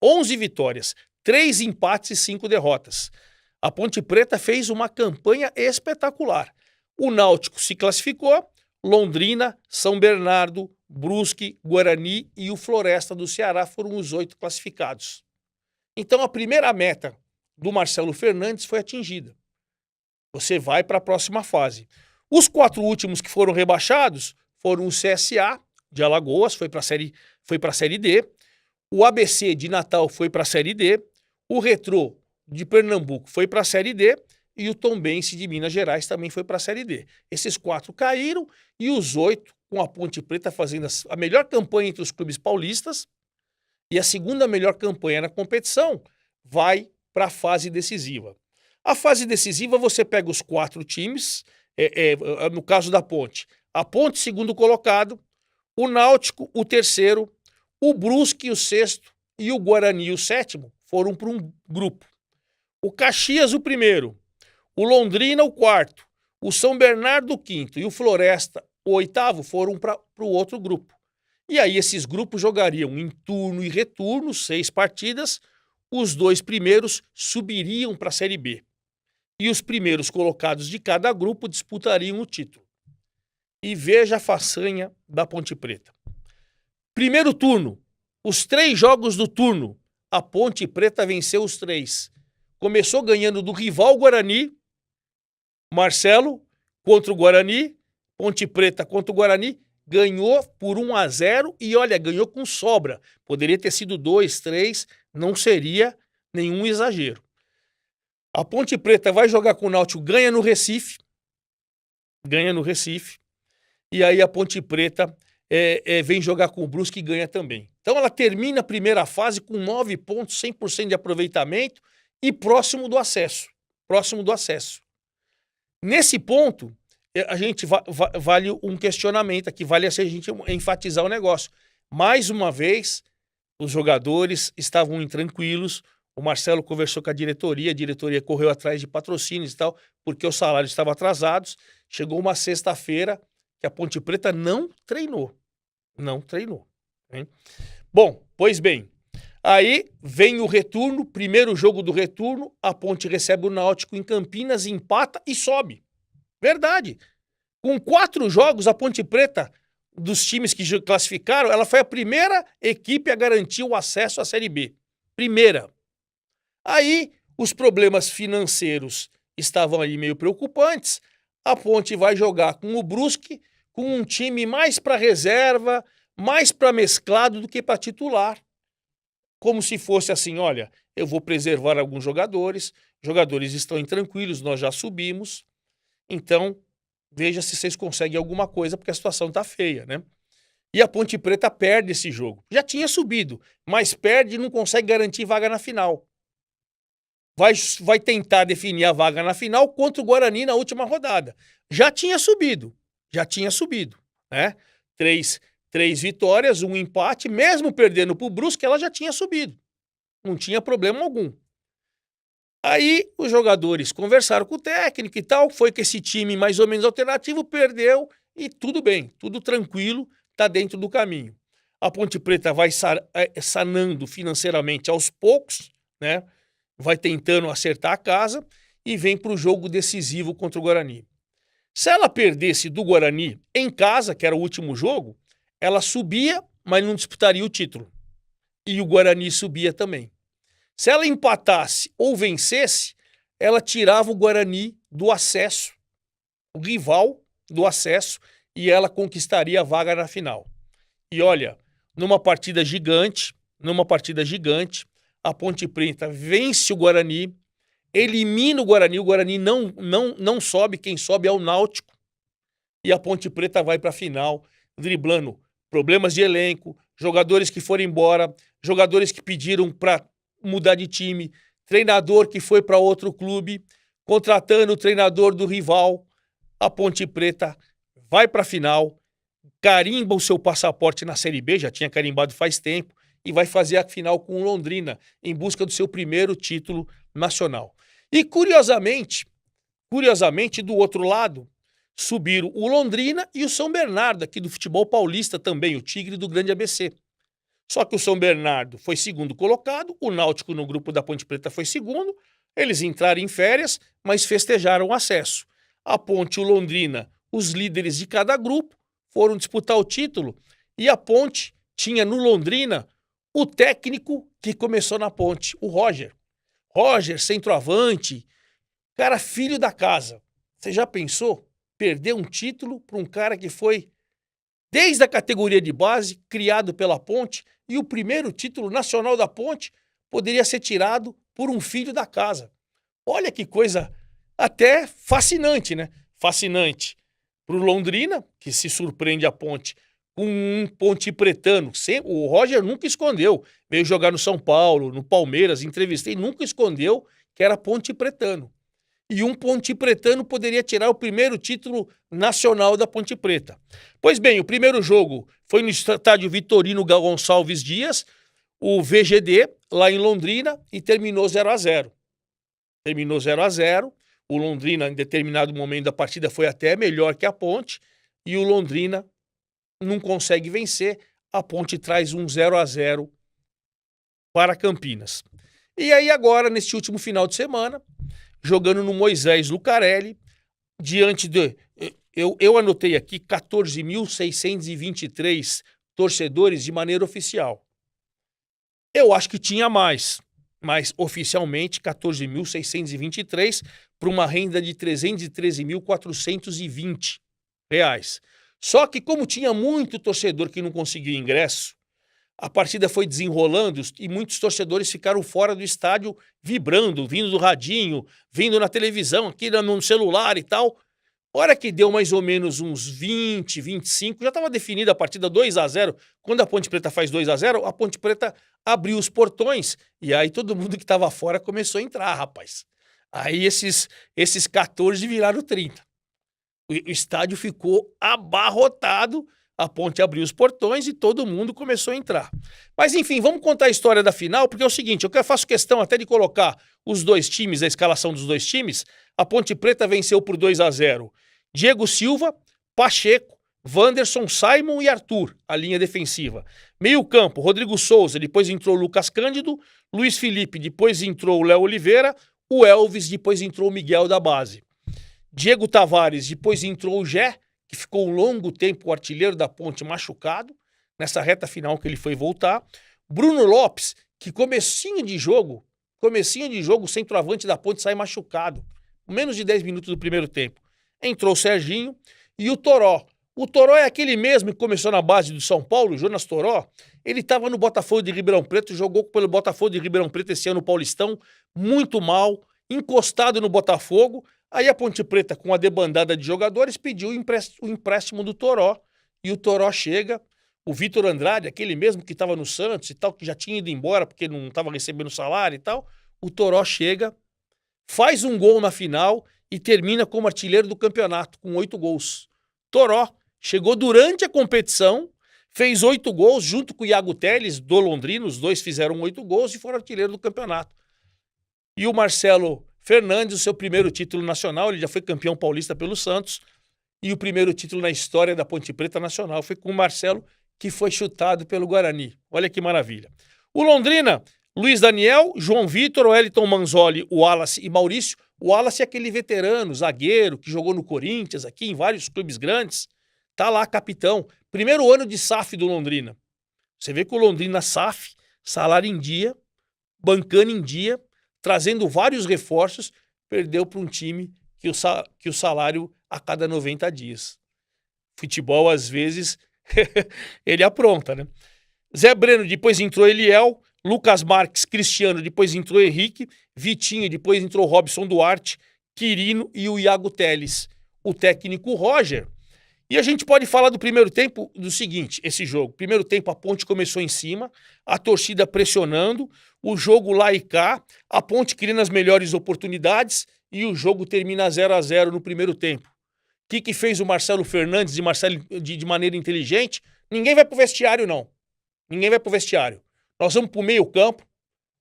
11 vitórias, 3 empates e 5 derrotas. A Ponte Preta fez uma campanha espetacular. O Náutico se classificou, Londrina, São Bernardo, Brusque, Guarani e o Floresta do Ceará foram os 8 classificados. Então a primeira meta do Marcelo Fernandes foi atingida. Você vai para a próxima fase. Os 4 últimos que foram rebaixados foram o CSA de Alagoas, foi para a Série D, o ABC de Natal foi para a Série D, o Retrô de Pernambuco foi para a Série D e o Tombense de Minas Gerais também foi para a Série D. Esses 4 caíram e os 8, com a Ponte Preta fazendo a melhor campanha entre os clubes paulistas e a segunda melhor campanha na competição, vai para a fase decisiva. A fase decisiva você pega os 4 times, no caso da Ponte. A Ponte, segundo colocado, o Náutico, o terceiro, o Brusque, o sexto, e o Guarani, o sétimo, foram para um grupo. O Caxias, o primeiro, o Londrina, o quarto, o São Bernardo, o quinto, e o Floresta, o oitavo, foram para o outro grupo. E aí esses grupos jogariam em turno e retorno, 6 partidas, os 2 primeiros subiriam para a Série B. E os primeiros colocados de cada grupo disputariam o título. E veja a façanha da Ponte Preta. Primeiro turno, os 3 jogos do turno, a Ponte Preta venceu os 3. Começou ganhando do rival Guarani, Marcelo contra o Guarani, Ponte Preta contra o Guarani, ganhou por 1-0 e olha, ganhou com sobra. Poderia ter sido 2, 3, não seria nenhum exagero. A Ponte Preta vai jogar com o Náutico, ganha no Recife, e aí a Ponte Preta vem jogar com o Brusque e ganha também. Então ela termina a primeira fase com 9 pontos, 100% de aproveitamento e próximo do acesso. Nesse ponto, a gente vale um questionamento aqui, vale a gente enfatizar o negócio. Mais uma vez, os jogadores estavam intranquilos. O Marcelo conversou com a diretoria correu atrás de patrocínios e tal, porque os salários estavam atrasados. Chegou uma sexta-feira que a Ponte Preta não treinou. Hein? Bom, pois bem, aí vem o retorno, primeiro jogo do retorno, a Ponte recebe o Náutico em Campinas, empata e sobe. Verdade. Com 4 jogos, a Ponte Preta, dos times que classificaram, ela foi a primeira equipe a garantir o acesso à Série B. Primeira. Aí, os problemas financeiros estavam ali meio preocupantes. A Ponte vai jogar com o Brusque, com um time mais para reserva, mais para mesclado do que para titular. Como se fosse assim, olha, eu vou preservar alguns jogadores estão intranquilos, nós já subimos, então veja se vocês conseguem alguma coisa, porque a situação tá feia, né? E a Ponte Preta perde esse jogo. Já tinha subido, mas perde e não consegue garantir vaga na final. Vai tentar definir a vaga na final contra o Guarani na última rodada. Já tinha subido, né? 3 vitórias, 1 empate, mesmo perdendo pro Brusque, ela já tinha subido. Não tinha problema algum. Aí os jogadores conversaram com o técnico e tal, foi que esse time mais ou menos alternativo perdeu e tudo bem, tudo tranquilo, tá dentro do caminho. A Ponte Preta vai sanando financeiramente aos poucos, né? Vai tentando acertar a casa e vem para o jogo decisivo contra o Guarani. Se ela perdesse do Guarani em casa, que era o último jogo, ela subia, mas não disputaria o título. E o Guarani subia também. Se ela empatasse ou vencesse, ela tirava o Guarani do acesso, o rival do acesso, e ela conquistaria a vaga na final. E olha, numa partida gigante, a Ponte Preta vence o Guarani, elimina o Guarani não sobe, quem sobe é o Náutico, e a Ponte Preta vai para a final, driblando problemas de elenco, jogadores que foram embora, jogadores que pediram para mudar de time, treinador que foi para outro clube, contratando o treinador do rival. A Ponte Preta vai para a final, carimba o seu passaporte na Série B, já tinha carimbado faz tempo, e vai fazer a final com o Londrina, em busca do seu primeiro título nacional. E curiosamente, do outro lado, subiram o Londrina e o São Bernardo, aqui do futebol paulista também, o Tigre do Grande ABC. Só que o São Bernardo foi segundo colocado, o Náutico no grupo da Ponte Preta foi segundo, eles entraram em férias, mas festejaram o acesso. A Ponte e o Londrina, os líderes de cada grupo, foram disputar o título, e a Ponte tinha no Londrina o técnico que começou na Ponte, o Roger. Roger, centroavante, cara, filho da casa. Você já pensou perder um título para um cara que foi, desde a categoria de base, criado pela Ponte, e o primeiro título nacional da Ponte poderia ser tirado por um filho da casa? Olha que coisa até fascinante, né? Fascinante para o Londrina, que se surpreende a Ponte com um pontepretano. O Roger nunca escondeu. Veio jogar no São Paulo, no Palmeiras, entrevistei, nunca escondeu que era pontepretano. E um pontepretano poderia tirar o primeiro título nacional da Ponte Preta. Pois bem, o primeiro jogo foi no estádio Vitorino Gonçalves Dias, o VGD, lá em Londrina, e terminou 0-0. Terminou 0-0. O Londrina, em determinado momento da partida, foi até melhor que a Ponte, e o Londrina não consegue vencer. A Ponte traz um 0-0 para Campinas. E aí agora, neste último final de semana, jogando no Moisés Lucarelli, diante de... Eu anotei aqui 14.623 torcedores de maneira oficial. Eu acho que tinha mais, mas oficialmente 14.623 para uma renda de R$ 313.420. Só que como tinha muito torcedor que não conseguiu ingresso, a partida foi desenrolando e muitos torcedores ficaram fora do estádio vibrando, vindo do radinho, vindo na televisão, aqui no celular e tal. Hora que deu mais ou menos uns 20, 25, já estava definida a partida 2-0. Quando a Ponte Preta faz 2-0, a Ponte Preta abriu os portões e aí todo mundo que estava fora começou a entrar, rapaz. Aí esses 14 viraram 30. O estádio ficou abarrotado, a Ponte abriu os portões e todo mundo começou a entrar. Mas enfim, vamos contar a história da final, porque é o seguinte, eu faço questão até de colocar os dois times, a escalação dos dois times. A Ponte Preta venceu por 2-0. Diego Silva, Pacheco, Wanderson, Simon e Arthur, a linha defensiva. Meio campo, Rodrigo Souza, depois entrou o Lucas Cândido, Luiz Felipe, depois entrou o Léo Oliveira, o Elvis, depois entrou o Miguel da base. Diego Tavares, depois entrou o Gé, que ficou um longo tempo o artilheiro da Ponte machucado, nessa reta final que ele foi voltar. Bruno Lopes, que comecinho de jogo, o centroavante da Ponte sai machucado, menos de 10 minutos do primeiro tempo. Entrou o Serginho e o Toró. O Toró é aquele mesmo que começou na base do São Paulo, Jonas Toró. Ele estava no Botafogo de Ribeirão Preto, jogou pelo Botafogo de Ribeirão Preto esse ano no Paulistão, muito mal, encostado no Botafogo. Aí a Ponte Preta, com a debandada de jogadores, pediu o empréstimo do Toró. E o Toró chega, o Vitor Andrade, aquele mesmo que estava no Santos e tal, que já tinha ido embora porque não estava recebendo salário e tal. O Toró chega, faz um gol na final e termina como artilheiro do campeonato, com 8 gols. Toró chegou durante a competição, fez 8 gols, junto com o Iago Teles, do Londrina, os dois fizeram 8 gols e foram artilheiro do campeonato. E o Marcelo Fernandes, o seu primeiro título nacional, ele já foi campeão paulista pelo Santos, e o primeiro título na história da Ponte Preta Nacional foi com o Marcelo, que foi chutado pelo Guarani. Olha que maravilha. O Londrina, Luiz Daniel, João Vitor, Wellington Manzoli, o Wallace e Maurício. O Wallace é aquele veterano, zagueiro, que jogou no Corinthians, aqui em vários clubes grandes. Tá lá, capitão. Primeiro ano de SAF do Londrina. Você vê que o Londrina SAF, salário em dia, bancando em dia, trazendo vários reforços, perdeu para um time que o salário a cada 90 dias. Futebol, às vezes, ele apronta, né? Zé Breno, depois entrou Eliel, Lucas Marques, Cristiano, depois entrou Henrique, Vitinho, depois entrou Robson Duarte, Quirino e o Iago Teles. O técnico Roger. E a gente pode falar do primeiro tempo do seguinte, esse jogo. Primeiro tempo a Ponte começou em cima, a torcida pressionando, o jogo lá e cá, a Ponte criando as melhores oportunidades e o jogo termina 0-0 no primeiro tempo. O que fez o Marcelo Fernandes de maneira inteligente? Ninguém vai pro vestiário, não. Ninguém vai pro vestiário. Nós vamos pro meio campo,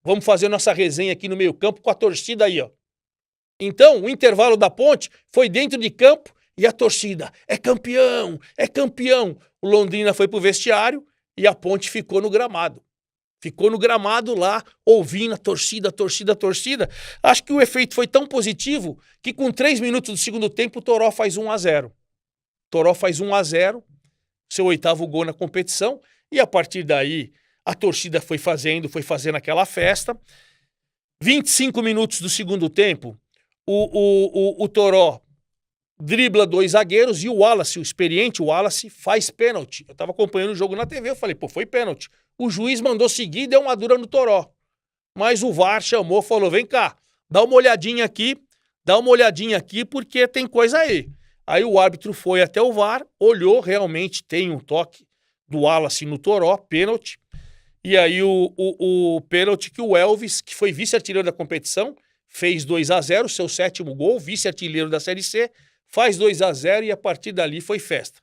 vamos fazer nossa resenha aqui no meio campo com a torcida aí, ó. Então, o intervalo da Ponte foi dentro de campo e a torcida, é campeão, é campeão. O Londrina foi pro vestiário e a Ponte ficou no gramado. Ficou no gramado lá, ouvindo a torcida, torcida, torcida. Acho que o efeito foi tão positivo que com 3 minutos do segundo tempo o Toró faz 1-0. Toró faz 1-0, seu 8º gol na competição, e a partir daí a torcida foi fazendo aquela festa. 25 minutos do segundo tempo, o Toró dribla 2 zagueiros e o Wallace, o experiente Wallace, faz pênalti. Eu tava acompanhando o jogo na TV, eu falei, pô, foi pênalti. O juiz mandou seguir e deu uma dura no Toró. Mas o VAR chamou, falou, vem cá, dá uma olhadinha aqui, porque tem coisa aí. Aí o árbitro foi até o VAR, olhou, realmente tem um toque do Wallace no Toró, pênalti. E aí o pênalti que o Elvis, que foi vice-artilheiro da competição, fez 2-0, seu 7º gol, vice-artilheiro da Série C, faz 2-0 e a partir dali foi festa.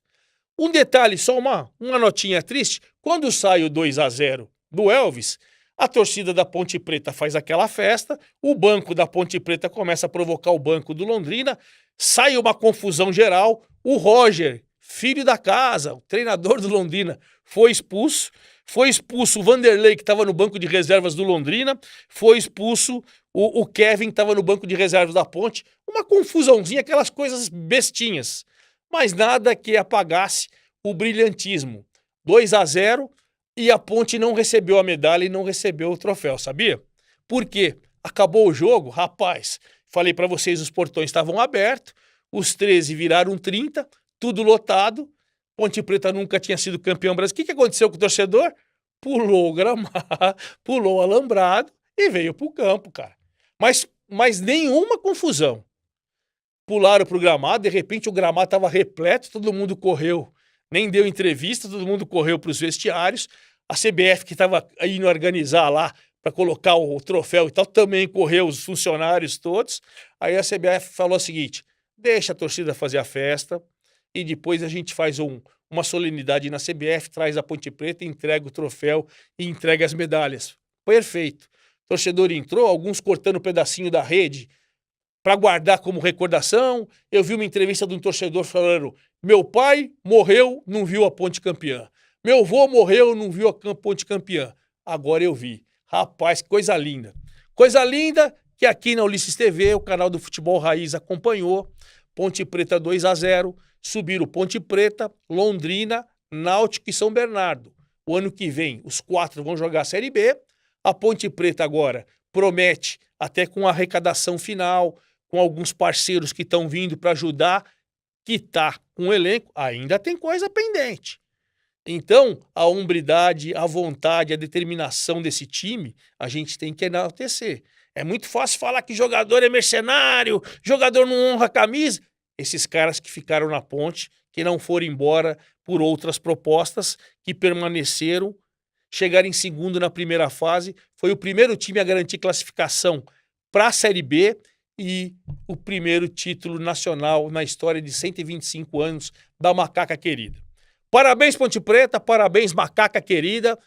Um detalhe, só uma notinha triste, quando sai o 2-0 do Elvis, a torcida da Ponte Preta faz aquela festa, o banco da Ponte Preta começa a provocar o banco do Londrina, sai uma confusão geral, o Roger, filho da casa, o treinador do Londrina, foi expulso o Vanderlei, que estava no banco de reservas do Londrina, foi expulso o Kevin, que estava no banco de reservas da Ponte, uma confusãozinha, aquelas coisas bestinhas, mas nada que apagasse o brilhantismo. 2-0 e a Ponte não recebeu a medalha e não recebeu o troféu, sabia? Por quê? Acabou o jogo, rapaz, falei pra vocês, os portões estavam abertos, os 13 viraram 30, tudo lotado, Ponte Preta nunca tinha sido campeão brasileiro. O que aconteceu com o torcedor? Pulou o gramado, pulou o alambrado e veio pro campo, cara. Mas nenhuma confusão. Pularam pro gramado, de repente o gramado estava repleto, todo mundo correu, nem deu entrevista, todo mundo correu pros vestiários. A CBF, que estava indo organizar lá para colocar o troféu e tal, também correu, os funcionários todos. Aí a CBF falou o seguinte, deixa a torcida fazer a festa, e depois a gente faz uma solenidade na CBF, traz a Ponte Preta, entrega o troféu e entrega as medalhas. Perfeito. O torcedor entrou, alguns cortando um pedacinho da rede para guardar como recordação. Eu vi uma entrevista de um torcedor falando, meu pai morreu, não viu a Ponte campeã. Meu avô morreu, não viu a Ponte campeã. Agora eu vi. Rapaz, que coisa linda. Coisa linda que aqui na Ulisses TV, o canal do Futebol Raiz acompanhou. Ponte Preta 2-0. Subiram Ponte Preta, Londrina, Náutico e São Bernardo. O ano que vem, os 4 vão jogar a Série B. A Ponte Preta agora promete, até com a arrecadação final, com alguns parceiros que estão vindo para ajudar, que tá com o elenco, ainda tem coisa pendente. Então, a hombridade, a vontade, a determinação desse time, a gente tem que enaltecer. É muito fácil falar que jogador é mercenário, jogador não honra a camisa. Esses caras que ficaram na Ponte, que não foram embora por outras propostas, que permaneceram, chegaram em segundo na primeira fase, foi o primeiro time a garantir classificação para a Série B e o primeiro título nacional na história de 125 anos da Macaca Querida. Parabéns, Ponte Preta, parabéns, Macaca Querida,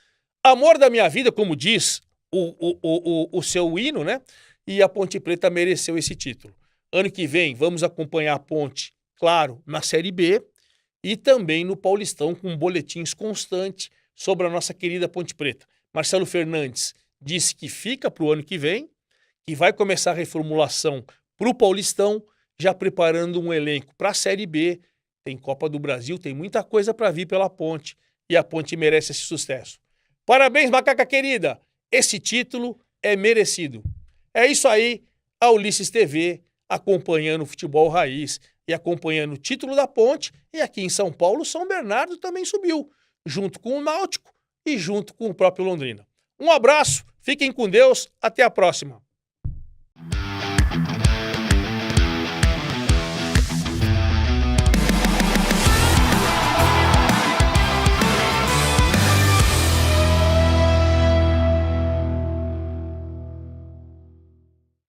amor da minha vida, como diz o seu hino, né? E a Ponte Preta mereceu esse título. Ano que vem, vamos acompanhar a Ponte, claro, na Série B e também no Paulistão, com boletins constantes sobre a nossa querida Ponte Preta. Marcelo Fernandes disse que fica para o ano que vem, que vai começar a reformulação para o Paulistão, já preparando um elenco para a Série B. Tem Copa do Brasil, tem muita coisa para vir pela Ponte e a Ponte merece esse sucesso. Parabéns, Macaca Querida! Esse título é merecido. É isso aí, a Ulisses TV, acompanhando o futebol raiz e acompanhando o título da Ponte. E aqui em São Paulo, São Bernardo também subiu, junto com o Náutico e junto com o próprio Londrina. Um abraço, fiquem com Deus, até a próxima.